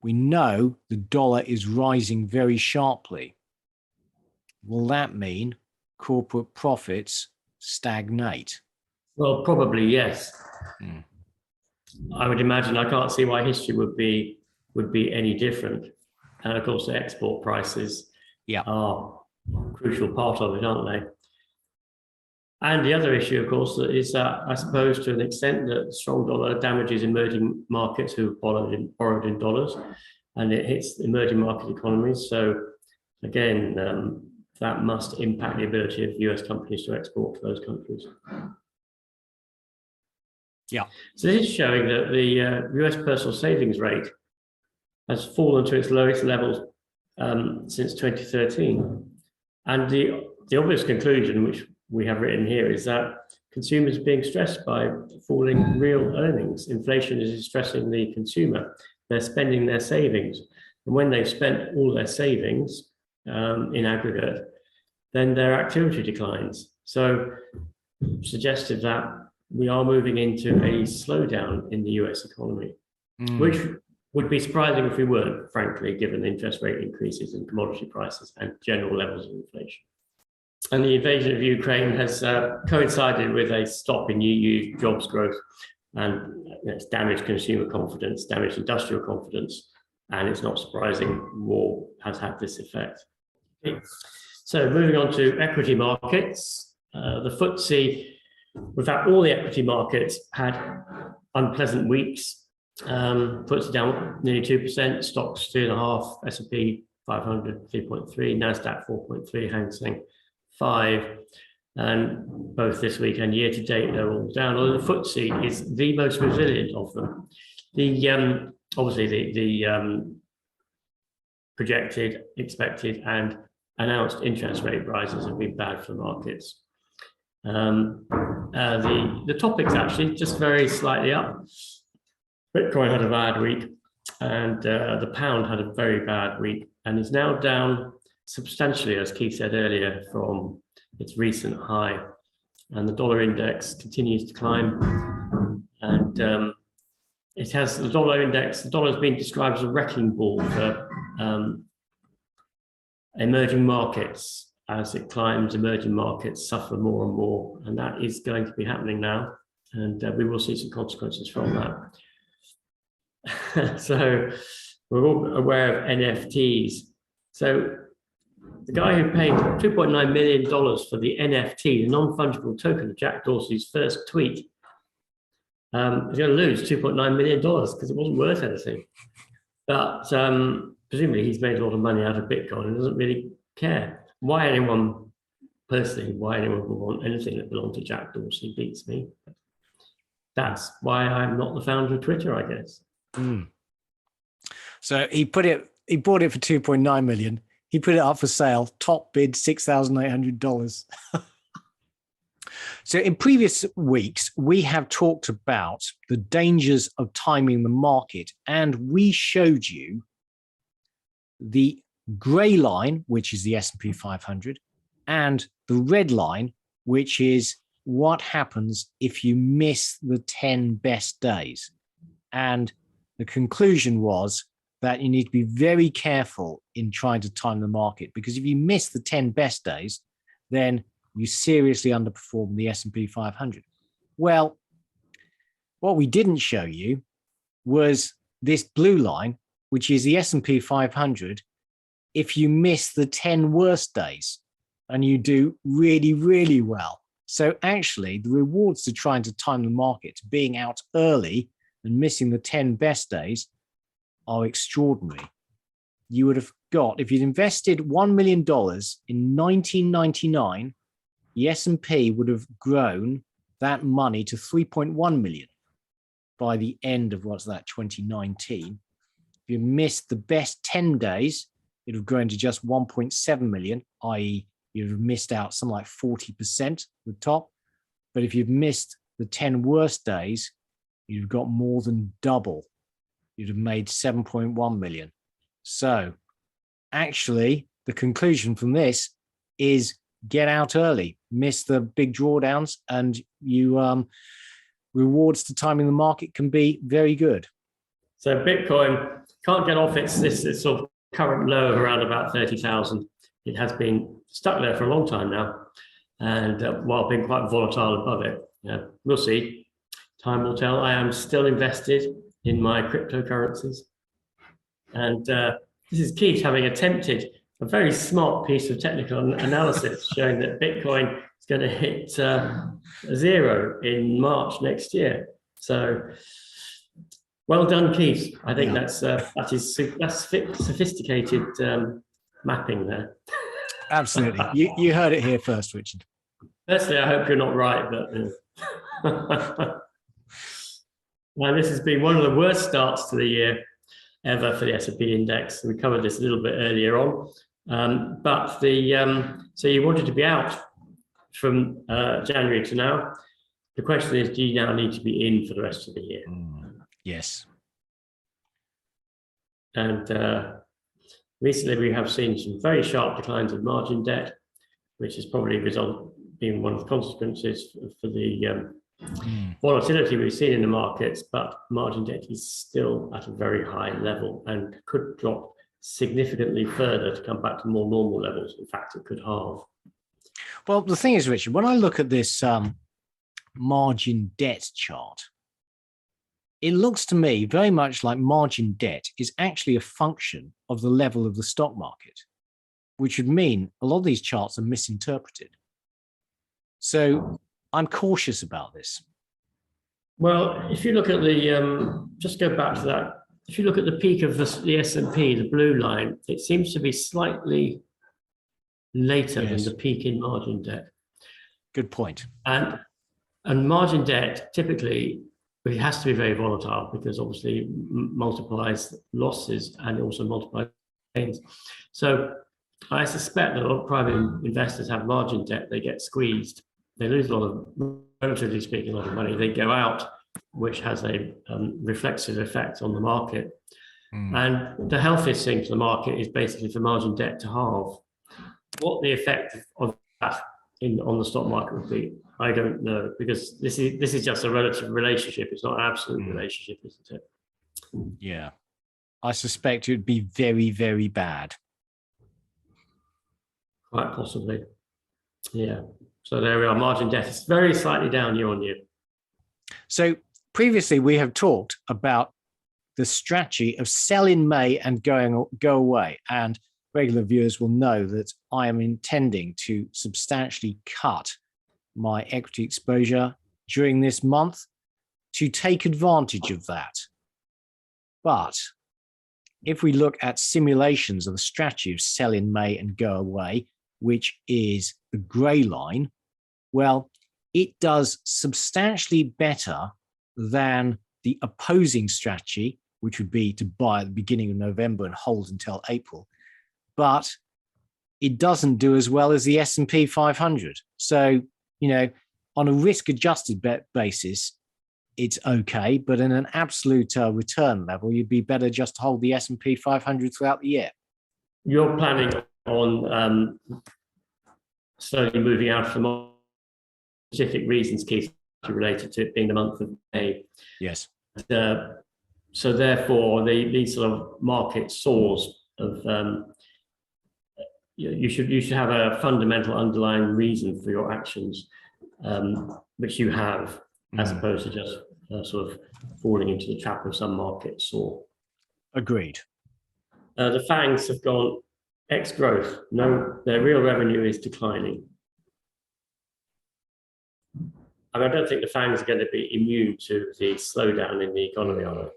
we know the dollar is rising very sharply. Will that mean corporate profits stagnate? Well, probably yes. I would imagine. I can't see why history would be any different. And of course, the export prices are a crucial part of it, aren't they? And the other issue, of course, is that I suppose to an extent that strong dollar damages emerging markets who have borrowed in dollars, and it hits emerging market economies. So again, that must impact the ability of US companies to export to those countries. Yeah. So this is showing that the US personal savings rate has fallen to its lowest levels since 2013. And the obvious conclusion, which we have written here, is that consumers are being stressed by falling real earnings. Inflation is stressing the consumer. They're spending their savings. And when they've spent all their savings in aggregate, then their activity declines. So suggestive that we are moving into a slowdown in the US economy, which would be surprising if we weren't, frankly, given interest rate increases in commodity prices and general levels of inflation. And the invasion of Ukraine has coincided with a stop in EU jobs growth, and it's damaged consumer confidence, damaged industrial confidence, and it's not surprising war has had this effect. Okay. So moving on to equity markets, the FTSE, without all the equity markets, had unpleasant weeks. FTSE down nearly 2%, stocks 2.5%, S&P 500 3.3%, Nasdaq 4.3%, Hang Seng 5%, and both this week and year to date they're all down. Although the FTSE is the most resilient of them. The obviously the projected, expected, and announced interest rate rises have been bad for markets. The topics actually just very slightly up. Bitcoin had a bad week, and the pound had a very bad week, and is now down substantially, as Keith said earlier, from its recent high. And the dollar index continues to climb, and it has the dollar index. The dollar has been described as a wrecking ball for emerging markets. As it climbs, emerging markets suffer more and more, and that is going to be happening now, and we will see some consequences from that. So we're all aware of NFTs. So the guy who paid $2.9 million for the NFT, the non-fungible token of Jack Dorsey's first tweet, is going to lose $2.9 million because it wasn't worth anything. But presumably he's made a lot of money out of Bitcoin and doesn't really care. Why anyone would want anything that belonged to Jack Dorsey beats me. That's why I'm not the founder of Twitter, I guess. Mm. So he bought it for 2.9 million. He put it up for sale. Top bid $6,800. So in previous weeks, we have talked about the dangers of timing the market, and we showed you the gray line, which is the S&P 500, and the red line, which is what happens if you miss the 10 best days. And the conclusion was that you need to be very careful in trying to time the market, because if you miss the 10 best days, then you seriously underperform the S&P 500. Well, what we didn't show you was this blue line, which is the S&P 500. If you miss the 10 worst days and you do really, really well. So actually the rewards to trying to time the market, being out early and missing the 10 best days, are extraordinary. You would have got, if you'd invested $1 million in 1999, the S&P would have grown that money to 3.1 million by the end of 2019. If you missed the best 10 days, it would have grown to just 1.7 million, i.e. you'd have missed out something like 40% the top. But if you've missed the 10 worst days, you'd have got more than double. You'd have made 7.1 million. So actually, the conclusion from this is get out early, miss the big drawdowns, and you rewards to timing the market can be very good. So Bitcoin can't get off its sort of current low of around about 30,000. It has been stuck there for a long time now, and while being quite volatile above it. Yeah, we'll see. Time will tell. I am still invested in my cryptocurrencies, and this is Keith having attempted a very smart piece of technical analysis showing that Bitcoin is going to hit zero in March next year. So well done, Keith. I think that's sophisticated mapping there. Absolutely. You heard it here first, Richard. Personally, I hope you're not right, but now this has been one of the worst starts to the year ever for the S&P index. We covered this a little bit earlier on, but so you wanted to be out from January to now. The question is, do you now need to be in for the rest of the year? Yes. And recently we have seen some very sharp declines in margin debt, which has probably been one of the consequences for the volatility we've seen in the markets, but margin debt is still at a very high level and could drop significantly further to come back to more normal levels. In fact, it could halve. Well, the thing is, Richard, when I look at this margin debt chart, it looks to me very much like margin debt is actually a function of the level of the stock market, which would mean a lot of these charts are misinterpreted. So I'm cautious about this. Well, if you look at the, just go back to that. If you look at the peak of the S&P, the blue line, it seems to be slightly later than the peak in margin debt. Good point. And margin debt, typically, it has to be very volatile because obviously multiplies losses and also multiplies gains. So I suspect that a lot of private investors have margin debt, they get squeezed, they lose a lot of, relatively speaking, a lot of money, they go out, which has a reflexive effect on the market. And the healthiest thing for the market is basically for margin debt to halve. What the effect of that on the stock market would be, I don't know, because this is just a relative relationship. It's not an absolute relationship, isn't it? Yeah. I suspect it would be very, very bad. Quite possibly. Yeah. So there we are. Margin debt is very slightly down year on year. So previously we have talked about the strategy of sell in May and go away. And regular viewers will know that I am intending to substantially cut my equity exposure during this month to take advantage of that. But if we look at simulations of the strategy of sell in May and go away, which is the gray line, well, it does substantially better than the opposing strategy, which would be to buy at the beginning of November and hold until April. But it doesn't do as well as the S&P 500. So, on a risk-adjusted basis, it's okay. But in an absolute return level, you'd be better just to hold the S&P 500 throughout the year. You're planning on slowly moving out from specific reasons, Keith, related to it being the month of May. Yes. So therefore, these sort of market soars of you should have a fundamental underlying reason for your actions, which you have, as opposed to just sort of falling into the trap of some market soar. Agreed. The FANGs have gone X growth. No, their real revenue is declining. I mean, I don't think the FANGs are going to be immune to the slowdown in the economy, are they?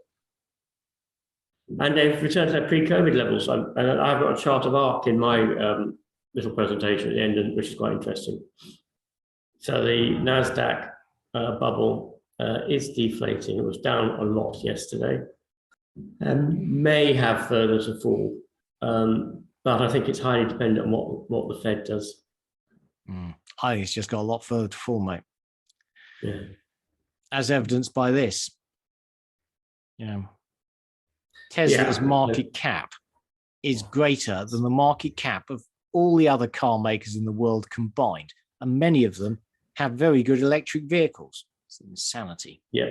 And they've returned to their pre-COVID levels. And I've got a chart of ARC in my little presentation at the end, which is quite interesting. So the NASDAQ bubble is deflating. It was down a lot yesterday and may have further to fall. But I think it's highly dependent on what the Fed does. I think it's just got a lot further to fall, mate. Yeah. As evidenced by this. Tesla's market cap is greater than the market cap of all the other car makers in the world combined. And many of them have very good electric vehicles. It's insanity. Yeah,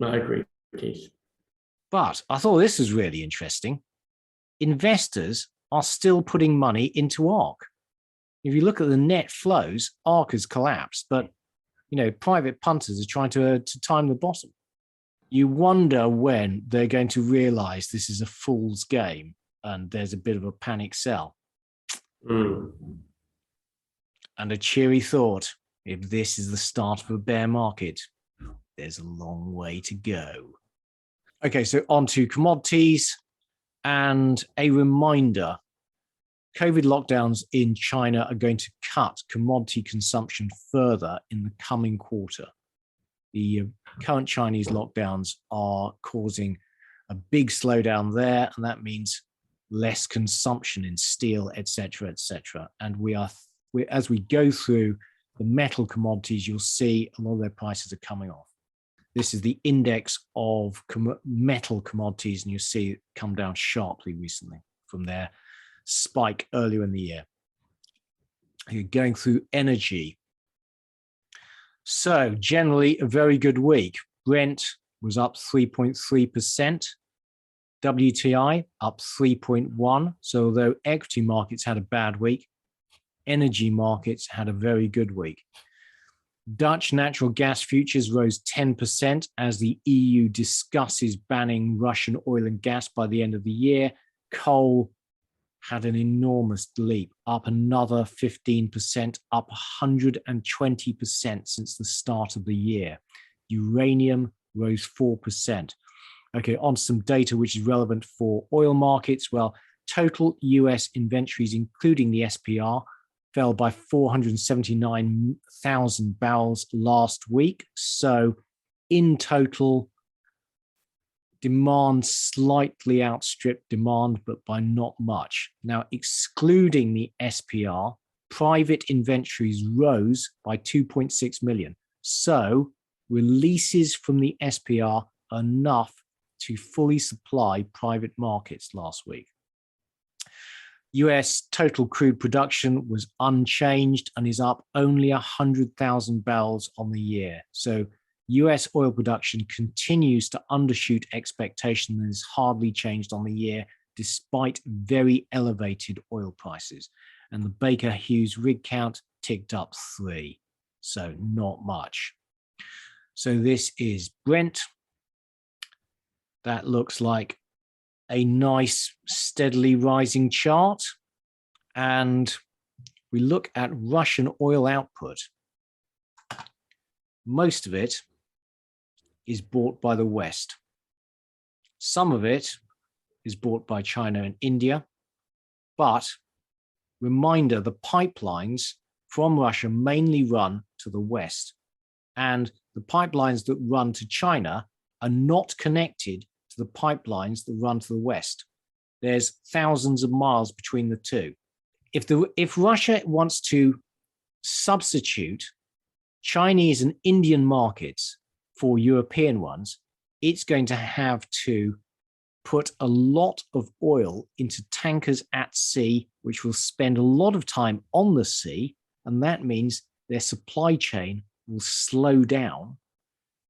I agree, Keith. But I thought this was really interesting. Investors are still putting money into ARC. If you look at the net flows, ARC has collapsed, but private punters are trying to time the bottom. You wonder when they're going to realize this is a fool's game and there's a bit of a panic sell. And a cheery thought, if this is the start of a bear market, there's a long way to go. Okay, so on to commodities. And a reminder, COVID lockdowns in China are going to cut commodity consumption further in the coming quarter. The current Chinese lockdowns are causing a big slowdown there, and that means less consumption in steel, etc., etc. And as we go through the metal commodities, you'll see a lot of their prices are coming off. This is the index of metal commodities, and you see it come down sharply recently from their spike earlier in the year. You're going through energy. So generally a very good week. Brent was up 3.3%. WTI up 3.1%. So although equity markets had a bad week, energy markets had a very good week. Dutch natural gas futures rose 10% as the EU discusses banning Russian oil and gas by the end of the year. Coal had an enormous leap, up another 15%, up 120% since the start of the year. Uranium rose 4%. Okay, on some data which is relevant for oil markets. Well, total US inventories, including the SPR, fell by 479,000 barrels last week. So in total, demand slightly outstripped demand, but by not much. Now, excluding the SPR, private inventories rose by 2.6 million. So releases from the SPR are enough to fully supply private markets last week. US total crude production was unchanged and is up only 100,000 barrels on the year. So US oil production continues to undershoot expectation and is hardly changed on the year, despite very elevated oil prices. And the Baker Hughes rig count ticked up 3, so not much. So this is Brent. That looks like a nice, steadily rising chart. And we look at Russian oil output. Most of it is bought by the West. Some of it is bought by China and India. But reminder, the pipelines from Russia mainly run to the West. And the pipelines that run to China are not connected to the pipelines that run to the West. There's thousands of miles between the two. If Russia wants to substitute Chinese and Indian markets for European ones, it's going to have to put a lot of oil into tankers at sea, which will spend a lot of time on the sea, and that means their supply chain will slow down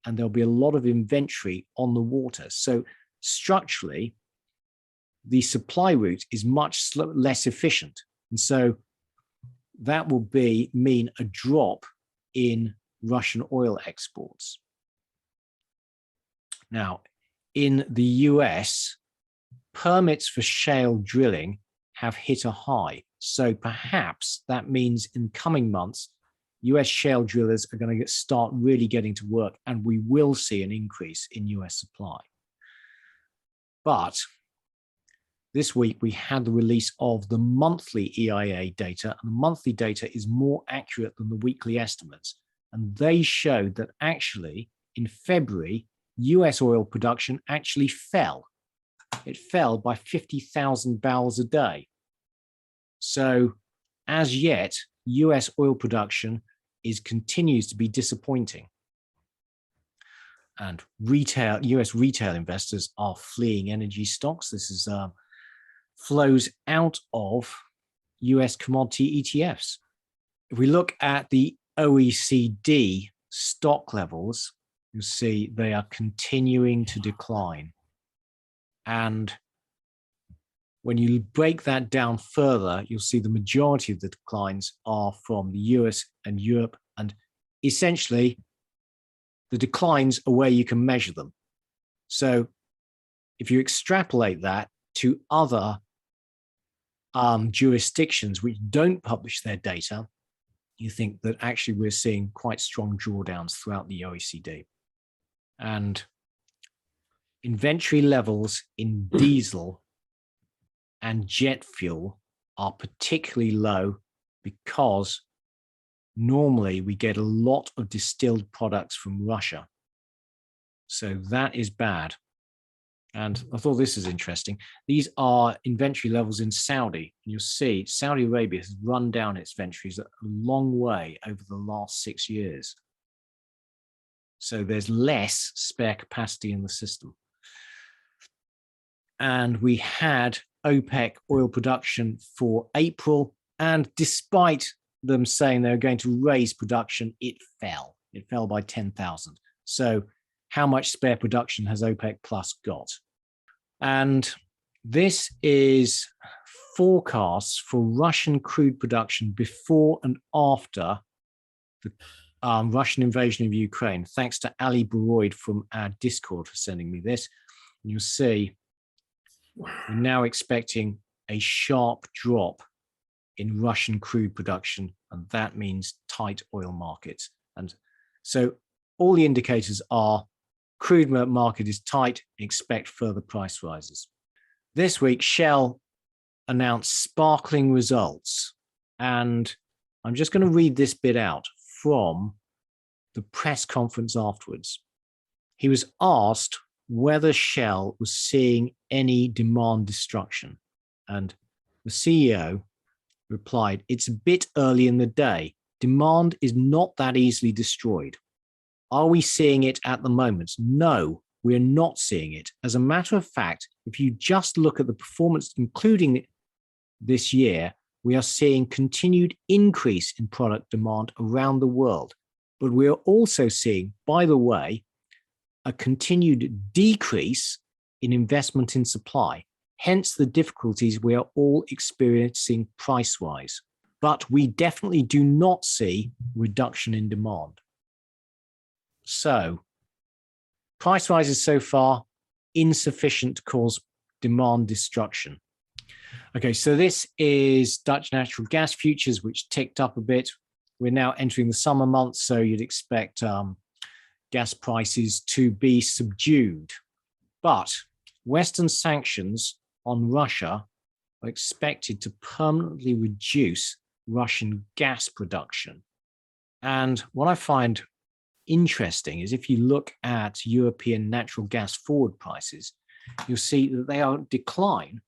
and there'll be a lot of inventory on the water. So structurally, the supply route is much less efficient. And so that will mean a drop in Russian oil exports. Now, in the US, permits for shale drilling have hit a high. So perhaps that means in coming months, US shale drillers are going to start really getting to work, and we will see an increase in US supply. But this week we had the release of the monthly EIA data, and the monthly data is more accurate than the weekly estimates. And they showed that actually in February, US oil production actually fell. It fell by 50,000 barrels a day. So as yet, US oil production continues to be disappointing. And US retail investors are fleeing energy stocks. This is flows out of US commodity ETFs. If we look at the OECD stock levels, you'll see they are continuing to decline. And when you break that down further, you'll see the majority of the declines are from the US and Europe. And essentially, the declines are where you can measure them. So if you extrapolate that to other jurisdictions which don't publish their data, you think that actually we're seeing quite strong drawdowns throughout the OECD. And inventory levels in diesel and jet fuel are particularly low because normally we get a lot of distilled products from Russia. So that is bad. And I thought this is interesting. These are inventory levels in Saudi. And you'll see Saudi Arabia has run down its inventories a long way over the last 6 years. So there's less spare capacity in the system. And we had OPEC oil production for April. And despite them saying they're going to raise production, it fell. It fell by 10,000. So how much spare production has OPEC Plus got? And this is forecasts for Russian crude production before and after the Russian invasion of Ukraine. Thanks to Ali Baroid from our Discord for sending me this. And you'll see we're now expecting a sharp drop in Russian crude production, and that means tight oil markets. And so all the indicators are crude market is tight, expect further price rises. This week, Shell announced sparkling results, and I'm just going to read this bit out from the press conference afterwards. He was asked whether Shell was seeing any demand destruction, and the CEO replied, "It's a bit early in the day. Demand is not that easily destroyed. Are we seeing it at the moment? No, we're not seeing it. As a matter of fact, if you just look at the performance, including this year, we are seeing continued increase in product demand around the world. But we are also seeing, by the way, a continued decrease in investment in supply, hence the difficulties we are all experiencing price-wise. But we definitely do not see reduction in demand." So, price rises so far, insufficient to cause demand destruction. Okay, so this is Dutch natural gas futures, which ticked up a bit. We're now entering the summer months, so you'd expect gas prices to be subdued. But Western sanctions on Russia are expected to permanently reduce Russian gas production. And what I find interesting is if you look at European natural gas forward prices, you'll see that they are decline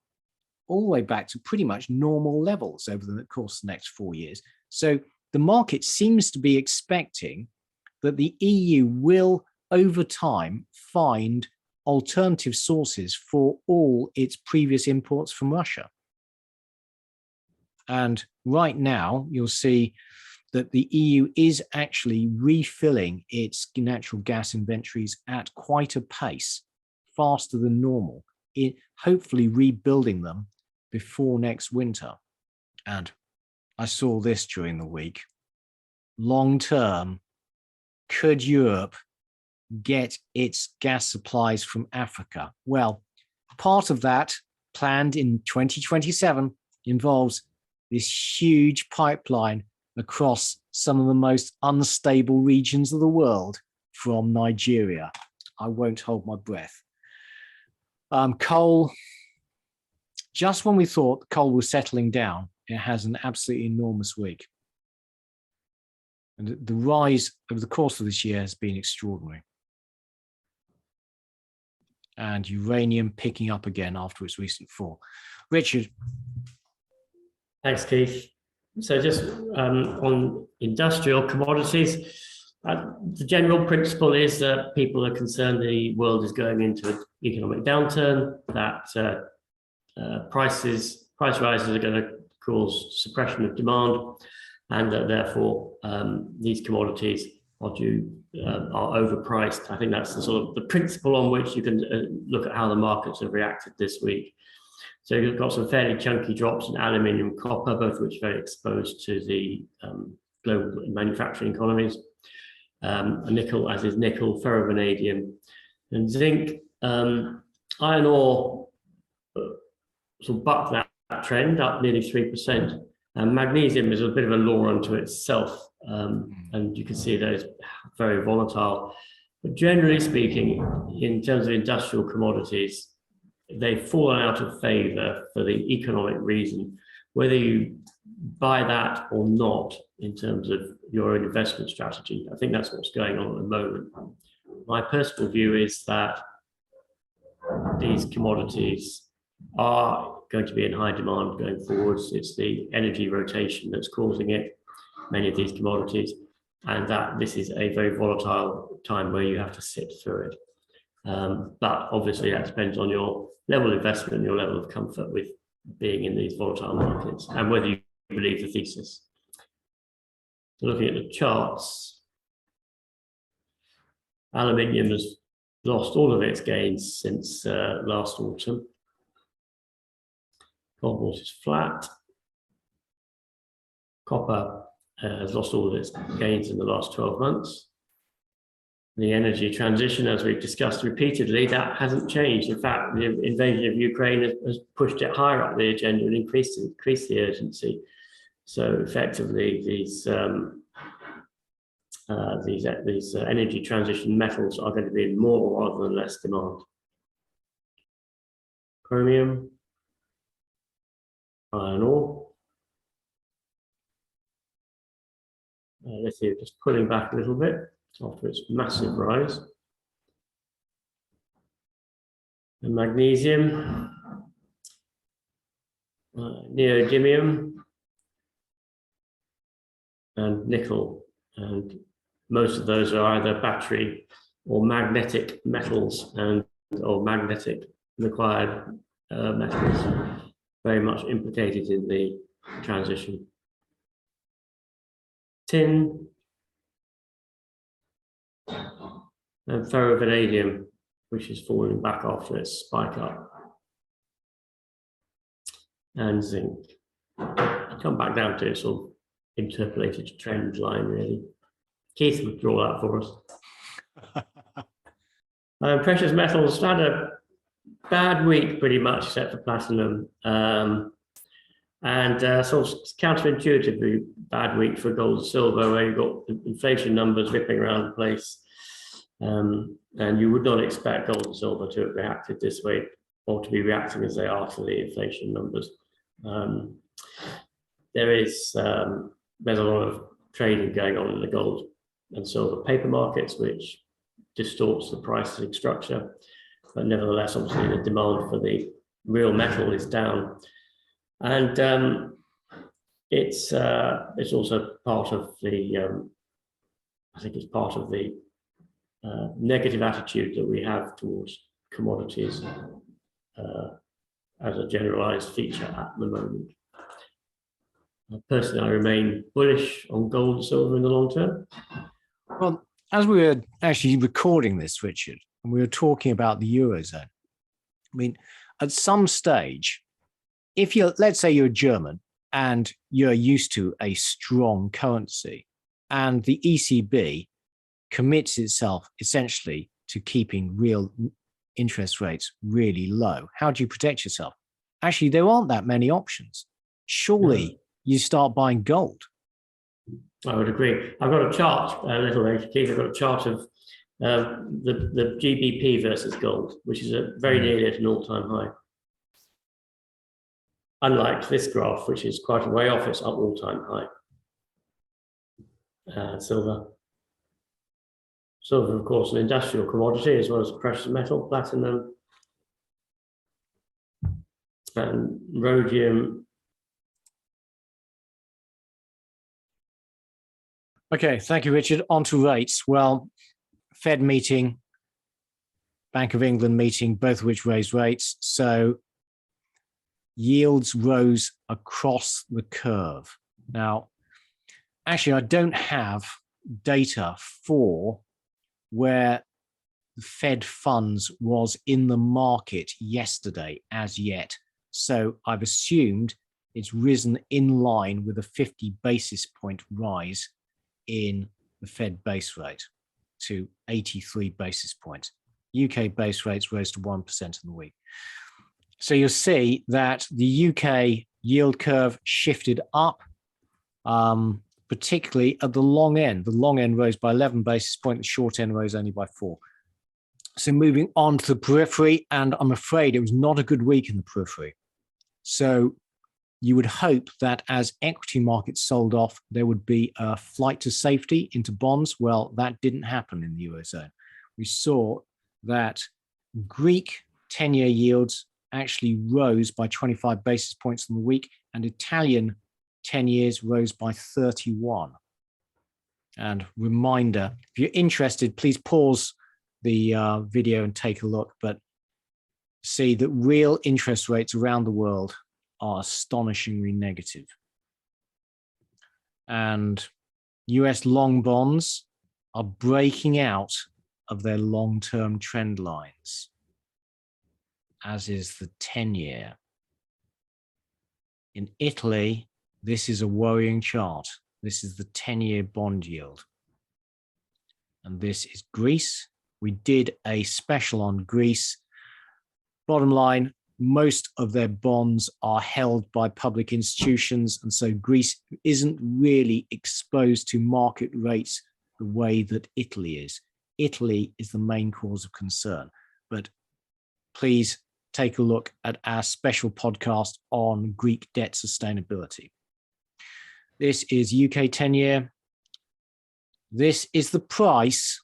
all the way back to pretty much normal levels over the course of the next 4 years. So the market seems to be expecting that the EU will, over time, find alternative sources for all its previous imports from Russia. And right now, you'll see that the EU is actually refilling its natural gas inventories at quite a pace, faster than normal, hopefully rebuilding them before next winter. And I saw this during the week. Long term, could Europe get its gas supplies from Africa? Well, part of that, planned in 2027, involves this huge pipeline across some of the most unstable regions of the world from Nigeria. I won't hold my breath. Coal, just when we thought coal was settling down, it has an absolutely enormous week. And the rise over the course of this year has been extraordinary. And uranium picking up again after its recent fall. Richard. Thanks, Keith. So just on industrial commodities, the general principle is that people are concerned the world is going into an economic downturn, that price rises are going to cause suppression of demand, and that therefore these commodities are overpriced. I think that's the sort of the principle on which you can look at how the markets have reacted this week. So you've got some fairly chunky drops in aluminium and copper, both of which are very exposed to the global manufacturing economies. Nickel, as is nickel, ferrovanadium, and zinc. Iron ore sort of bucked that trend, up nearly 3%. And magnesium is a bit of a law unto itself, and you can see that it's very volatile. But generally speaking, in terms of industrial commodities, they've fallen out of favor for the economic reason, whether you buy that or not in terms of your own investment strategy. I think that's what's going on at the moment. My personal view is that these commodities are going to be in high demand going forwards. It's the energy rotation that's causing it, many of these commodities, and that this is a very volatile time where you have to sit through it. But obviously that depends on your level of investment and your level of comfort with being in these volatile markets and whether you believe the thesis. So looking at the charts, aluminium has lost all of its gains since last autumn. Cobalt is flat. Copper has lost all of its gains in the last 12 months. The energy transition, as we've discussed repeatedly, that hasn't changed. In fact, the invasion of Ukraine has pushed it higher up the agenda and increased the urgency. So effectively, these energy transition metals are going to be in more rather than less demand. Chromium, iron ore. Let's see, just pulling back a little bit after its massive rise. And magnesium, neodymium, and nickel. And most of those are either battery or magnetic metals or magnetic required metals, very much implicated in the transition. Tin and ferrovanadium, which is falling back after its spike up, and zinc. Come back down to its sort of interpolated trend line, really. Keith would draw that for us. Precious metals had a bad week, pretty much, except for platinum. And sort of counterintuitively bad week for gold and silver, where you've got inflation numbers ripping around the place. And you would not expect gold and silver to have reacted this way, or to be reacting as they are to the inflation numbers. There's a lot of trading going on in the gold and silver paper markets, which distorts the pricing structure. But nevertheless, obviously, the demand for the real metal is down. And it's also part of the, I think it's part of the negative attitude that we have towards commodities as a generalized feature at the moment. Personally, I remain bullish on gold and silver in the long term. Well, as we were actually recording this, Richard, and we were talking about the Eurozone, I mean, at some stage, if you're, let's say you're German and you're used to a strong currency, and the ECB commits itself essentially to keeping real interest rates really low, how do you protect yourself? Actually, there aren't that many options. Surely you start buying gold. I would agree. I've got a chart, a little later, Keith. I've got a chart of the GBP versus gold, which is very nearly at an all-time high. Unlike this graph, which is quite a way off its all-time high. Silver. Silver, of course, an industrial commodity, as well as a precious metal, platinum, and rhodium. Okay, thank you, Richard. On to rates. Well, Fed meeting, Bank of England meeting, both of which raised rates. So yields rose across the curve. Now, actually, I don't have data for where the Fed funds was in the market yesterday as yet. So I've assumed it's risen in line with a 50 basis point rise in the Fed base rate to 83 basis points. UK base rates rose to 1% in the week. So you'll see that the UK yield curve shifted up, particularly at the long end. The long end rose by 11 basis points, the short end rose only by 4. So moving on to the periphery, and I'm afraid it was not a good week in the periphery. So you would hope that as equity markets sold off, there would be a flight to safety into bonds. Well, that didn't happen in the Eurozone. We saw that Greek 10-year yields actually rose by 25 basis points in the week, and Italian 10 years rose by 31. And reminder, if you're interested, please pause the video and take a look, but see that real interest rates around the world are astonishingly negative. And US long bonds are breaking out of their long-term trend lines, as is the 10-year. In Italy, this is a worrying chart. This is the 10-year bond yield. And this is Greece. We did a special on Greece. Bottom line, most of their bonds are held by public institutions. And so Greece isn't really exposed to market rates the way that Italy is. Italy is the main cause of concern. But please take a look at our special podcast on Greek debt sustainability. This is UK 10-year. This is the price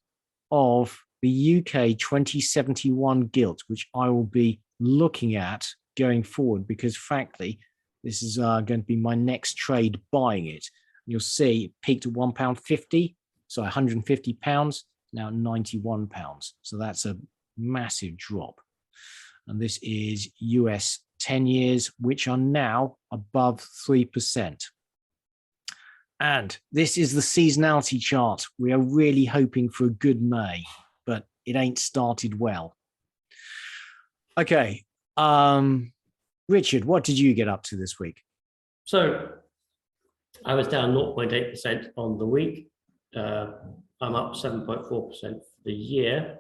of the UK 2071 gilt, which I will be looking at going forward because, frankly, this is going to be my next trade buying it. You'll see it peaked at £1.50, so £150, now £91. So that's a massive drop. And this is US 10 years, which are now above 3%. And this is the seasonality chart. We are really hoping for a good May, but it ain't started well. Okay. Richard, what did you get up to this week? So I was down 0.8% on the week. I'm up 7.4% for the year.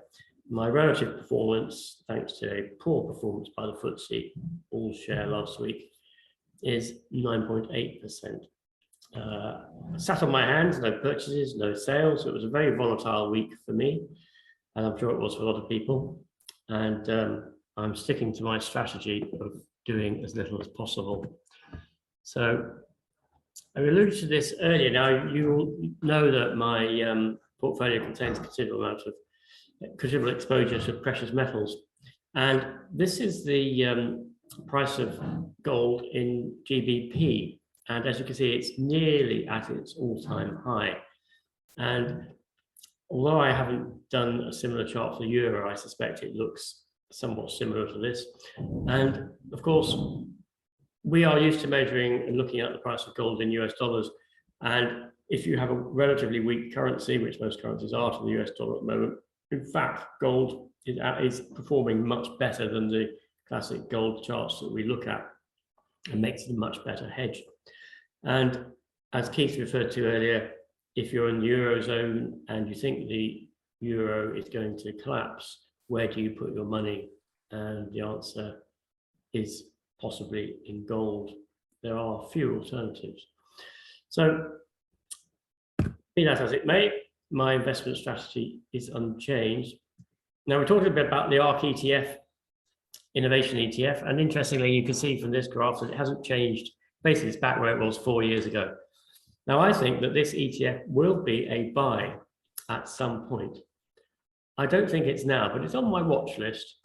My relative performance, thanks to a poor performance by the FTSE all share last week, is 9.8%. Sat on my hands, no purchases, no sales. It was a very volatile week for me, and I'm sure it was for a lot of people. And I'm sticking to my strategy of doing as little as possible. So I alluded to this earlier. Now you will know that my portfolio contains considerable exposure to precious metals, and this is the price of gold in GBP. And as you can see, it's nearly at its all-time high. And although I haven't done a similar chart for the euro, I suspect it looks somewhat similar to this. And of course, we are used to measuring and looking at the price of gold in US dollars. And if you have a relatively weak currency, which most currencies are to the US dollar at the moment, in fact, gold is performing much better than the classic gold charts that we look at, and makes it a much better hedge. And as Keith referred to earlier, if you're in the Eurozone and you think the euro is going to collapse, where do you put your money? And the answer is possibly in gold. There are few alternatives. So, be that as it may, my investment strategy is unchanged. Now, we're talking a bit about the ARK ETF, Innovation ETF, and interestingly, you can see from this graph that it hasn't changed. Basically, it's back where it was 4 years ago. Now, I think that this ETF will be a buy at some point. I don't think it's now, but it's on my watch list.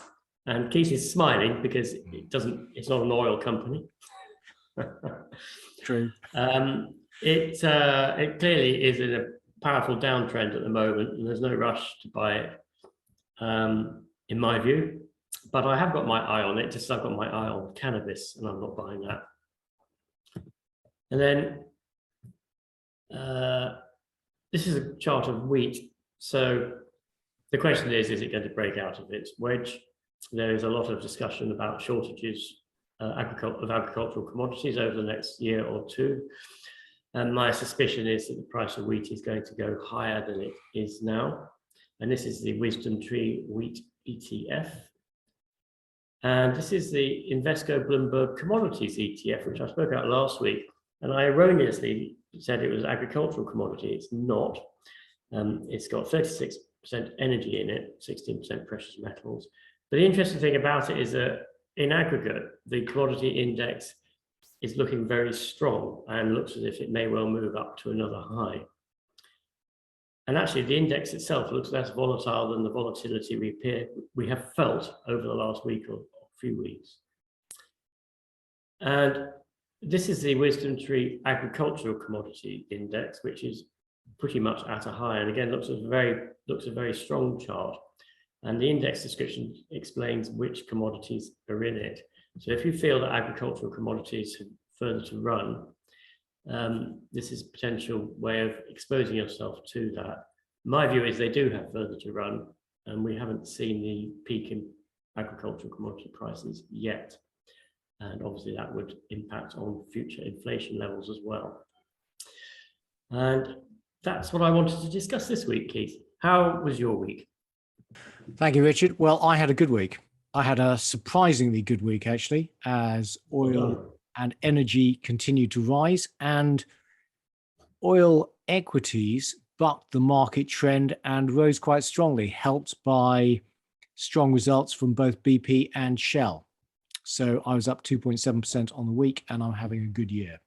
And Keith is smiling because it's not an oil company. True. It clearly is in a powerful downtrend at the moment, and there's no rush to buy it, in my view. But I have got my eye on it, just as I've got my eye on cannabis, and I'm not buying that. And then this is a chart of wheat. So the question is it going to break out of its wedge? There is a lot of discussion about shortages of agricultural commodities over the next year or two. And my suspicion is that the price of wheat is going to go higher than it is now. And this is the Wisdom Tree Wheat ETF. And this is the Invesco Bloomberg Commodities ETF, which I spoke about last week. And I erroneously said it was agricultural commodity. It's not. It's got 36% energy in it, 16% precious metals. But the interesting thing about it is that in aggregate, the commodity index is looking very strong and looks as if it may well move up to another high. And actually, the index itself looks less volatile than the volatility we have felt over the last week or few weeks. And this is the Wisdom Tree Agricultural Commodity Index, which is pretty much at a high, and again looks a very strong chart. And the index description explains which commodities are in it. So if you feel that agricultural commodities have further to run, this is a potential way of exposing yourself to that. My view is they do have further to run, and we haven't seen the peak in agricultural commodity prices yet. And obviously that would impact on future inflation levels as well. And that's what I wanted to discuss this week, Keith. How was your week? Thank you, Richard. Well, I had a good week. I had a surprisingly good week, actually, as Well oil done. and energy continued to rise, and oil equities bucked the market trend and rose quite strongly, helped by strong results from both BP and Shell. So I was up 2.7% on the week, and I'm having a good year.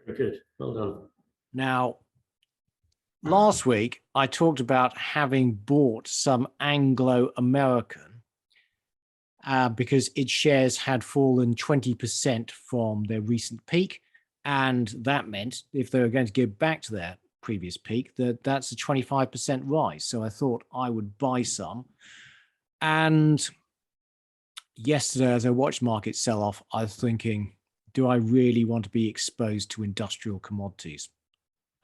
Very good. Well done. Now, last week, I talked about having bought some Anglo-American because its shares had fallen 20% from their recent peak. And that meant if they were going to get back to their previous peak, that's a 25% rise. So I thought I would buy some. And yesterday, as I watched markets sell off, I was thinking, do I really want to be exposed to industrial commodities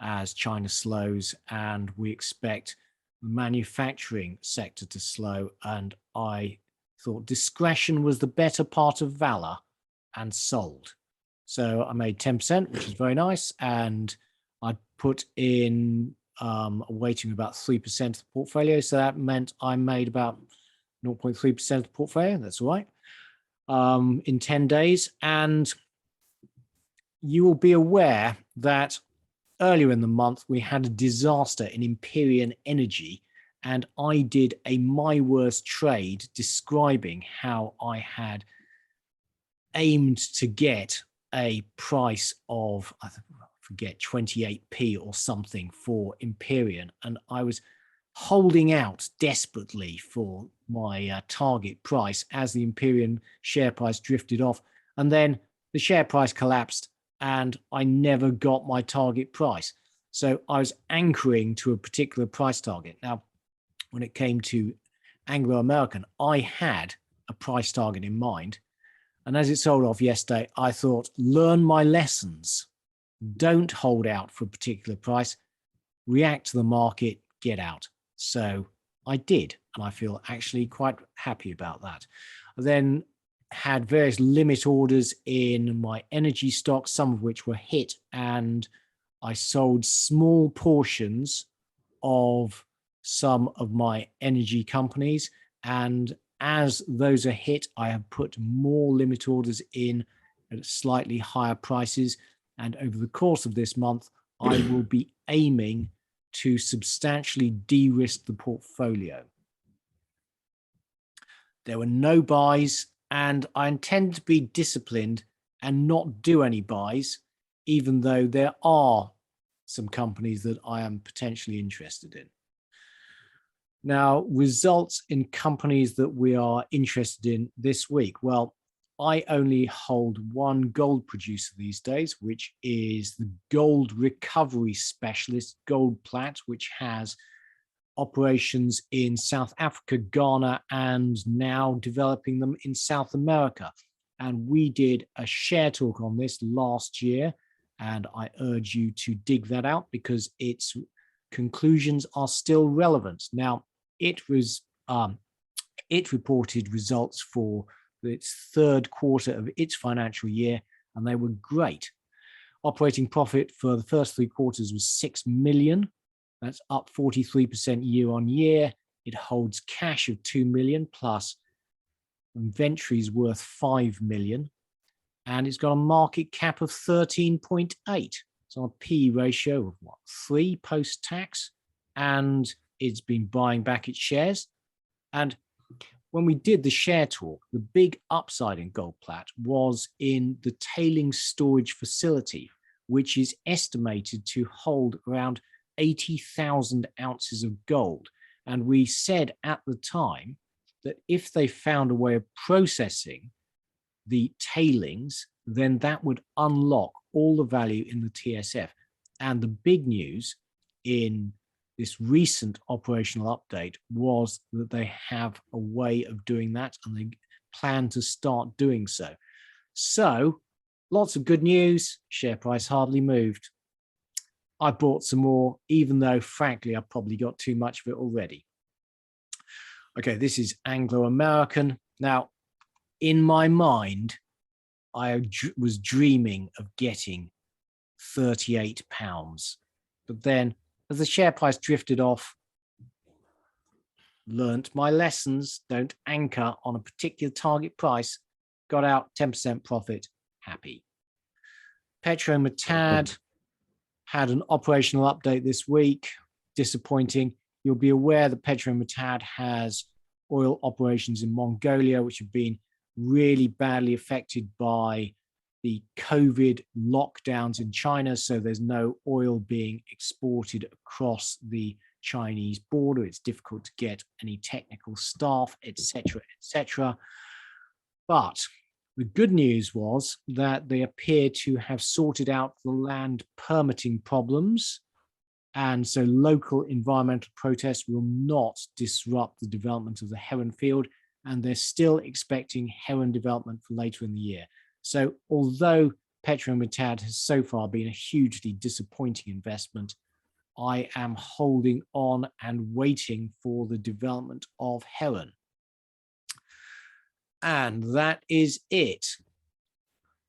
as China slows and we expect the manufacturing sector to slow? And I thought discretion was the better part of valor and sold. So I made 10%, which is very nice. And I put in a weighting of about 3% of the portfolio. So that meant I made about 0.3% of the portfolio. That's all right. In 10 days. And you will be aware that earlier in the month, we had a disaster in Empyrean Energy, and I did a my worst trade describing how I had aimed to get a price of, I forget, 28p or something for Empyrean, and I was holding out desperately for my target price as the Empyrean share price drifted off, and then the share price collapsed and I never got my target price. So I was anchoring to a particular price target. Now, when it came to Anglo-American, I had a price target in mind. And as it sold off yesterday, I thought, learn my lessons. Don't hold out for a particular price. React to the market, get out. So I did, and I feel actually quite happy about that. I then had various limit orders in my energy stocks, some of which were hit, and I sold small portions of some of my energy companies. And as those are hit, I have put more limit orders in at slightly higher prices. And over the course of this month, I will be aiming to substantially de-risk the portfolio. There were no buys, and I intend to be disciplined and not do any buys, even though there are some companies that I am potentially interested in. Now, results in companies that we are interested in this week. Well, I only hold one gold producer these days, which is the gold recovery specialist, Goldplat, which has operations in South Africa, Ghana, and now developing them in South America. And we did a share talk on this last year, and I urge you to dig that out because its conclusions are still relevant. Now, it reported results for its third quarter of its financial year, and they were great. Operating profit for the first 3 quarters was 6 million. That's up 43% year on year. It holds cash of 2 million plus inventories worth 5 million. And it's got a market cap of 13.8. It's on a P ratio of 3 post-tax. And it's been buying back its shares. And when we did the share talk, the big upside in Goldplat was in the tailings storage facility, which is estimated to hold around 80,000 ounces of gold. And we said at the time that if they found a way of processing the tailings, then that would unlock all the value in the TSF. And the big news in this recent operational update was that they have a way of doing that and they plan to start doing so. So lots of good news. Share price hardly moved. I bought some more, even though, frankly, I probably got too much of it already. Okay, this is Anglo-American. Now, in my mind, I was dreaming of getting £38 But then as the share price drifted off, learnt my lessons, don't anchor on a particular target price, got out 10% profit, happy. Petrometad had an operational update this week, disappointing. You'll be aware that Petrometad has oil operations in Mongolia, which have been really badly affected by the COVID lockdowns in China. So there's no oil being exported across the Chinese border. It's difficult to get any technical staff, etc., etc. But the good news was that they appear to have sorted out the land permitting problems. And so local environmental protests will not disrupt the development of the Heron field. And they're still expecting Heron development for later in the year. So although Petrometad has so far been a hugely disappointing investment, I am holding on and waiting for the development of Heron. And that is it.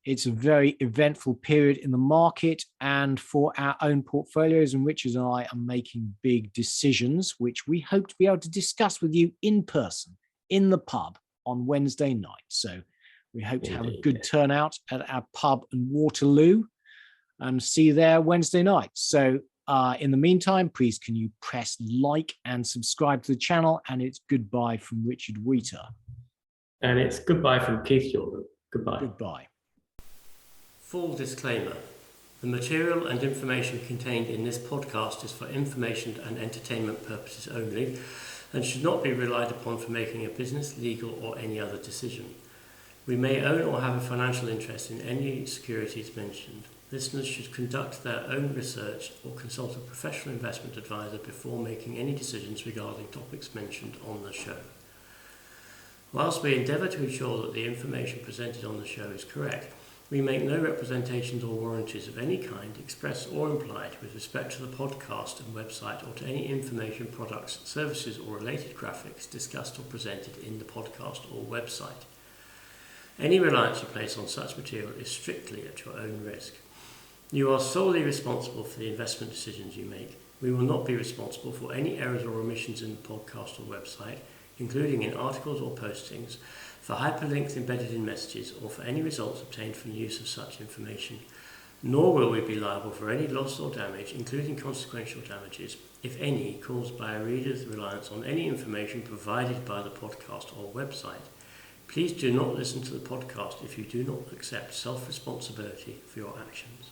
It's a very eventful period in the market and for our own portfolios, and Richard and I are making big decisions, which we hope to be able to discuss with you in person in the pub on Wednesday night. So we hope to have a good turnout at our pub in Waterloo and see you there Wednesday night. So in the meantime, please can you press like and subscribe to the channel, and it's goodbye from Richard Wheater. And it's goodbye from Keith Jordan. Goodbye. Goodbye. Full disclaimer. The material and information contained in this podcast is for information and entertainment purposes only and should not be relied upon for making a business, legal or any other decision. We may own or have a financial interest in any securities mentioned. Listeners should conduct their own research or consult a professional investment advisor before making any decisions regarding topics mentioned on the show. Whilst we endeavour to ensure that the information presented on the show is correct, we make no representations or warranties of any kind, express or implied, with respect to the podcast and website or to any information, products, services or related graphics discussed or presented in the podcast or website. Any reliance you place on such material is strictly at your own risk. You are solely responsible for the investment decisions you make. We will not be responsible for any errors or omissions in the podcast or website, including in articles or postings, for hyperlinks embedded in messages, or for any results obtained from the use of such information. Nor will we be liable for any loss or damage, including consequential damages, if any, caused by a reader's reliance on any information provided by the podcast or website. Please do not listen to the podcast if you do not accept self-responsibility for your actions.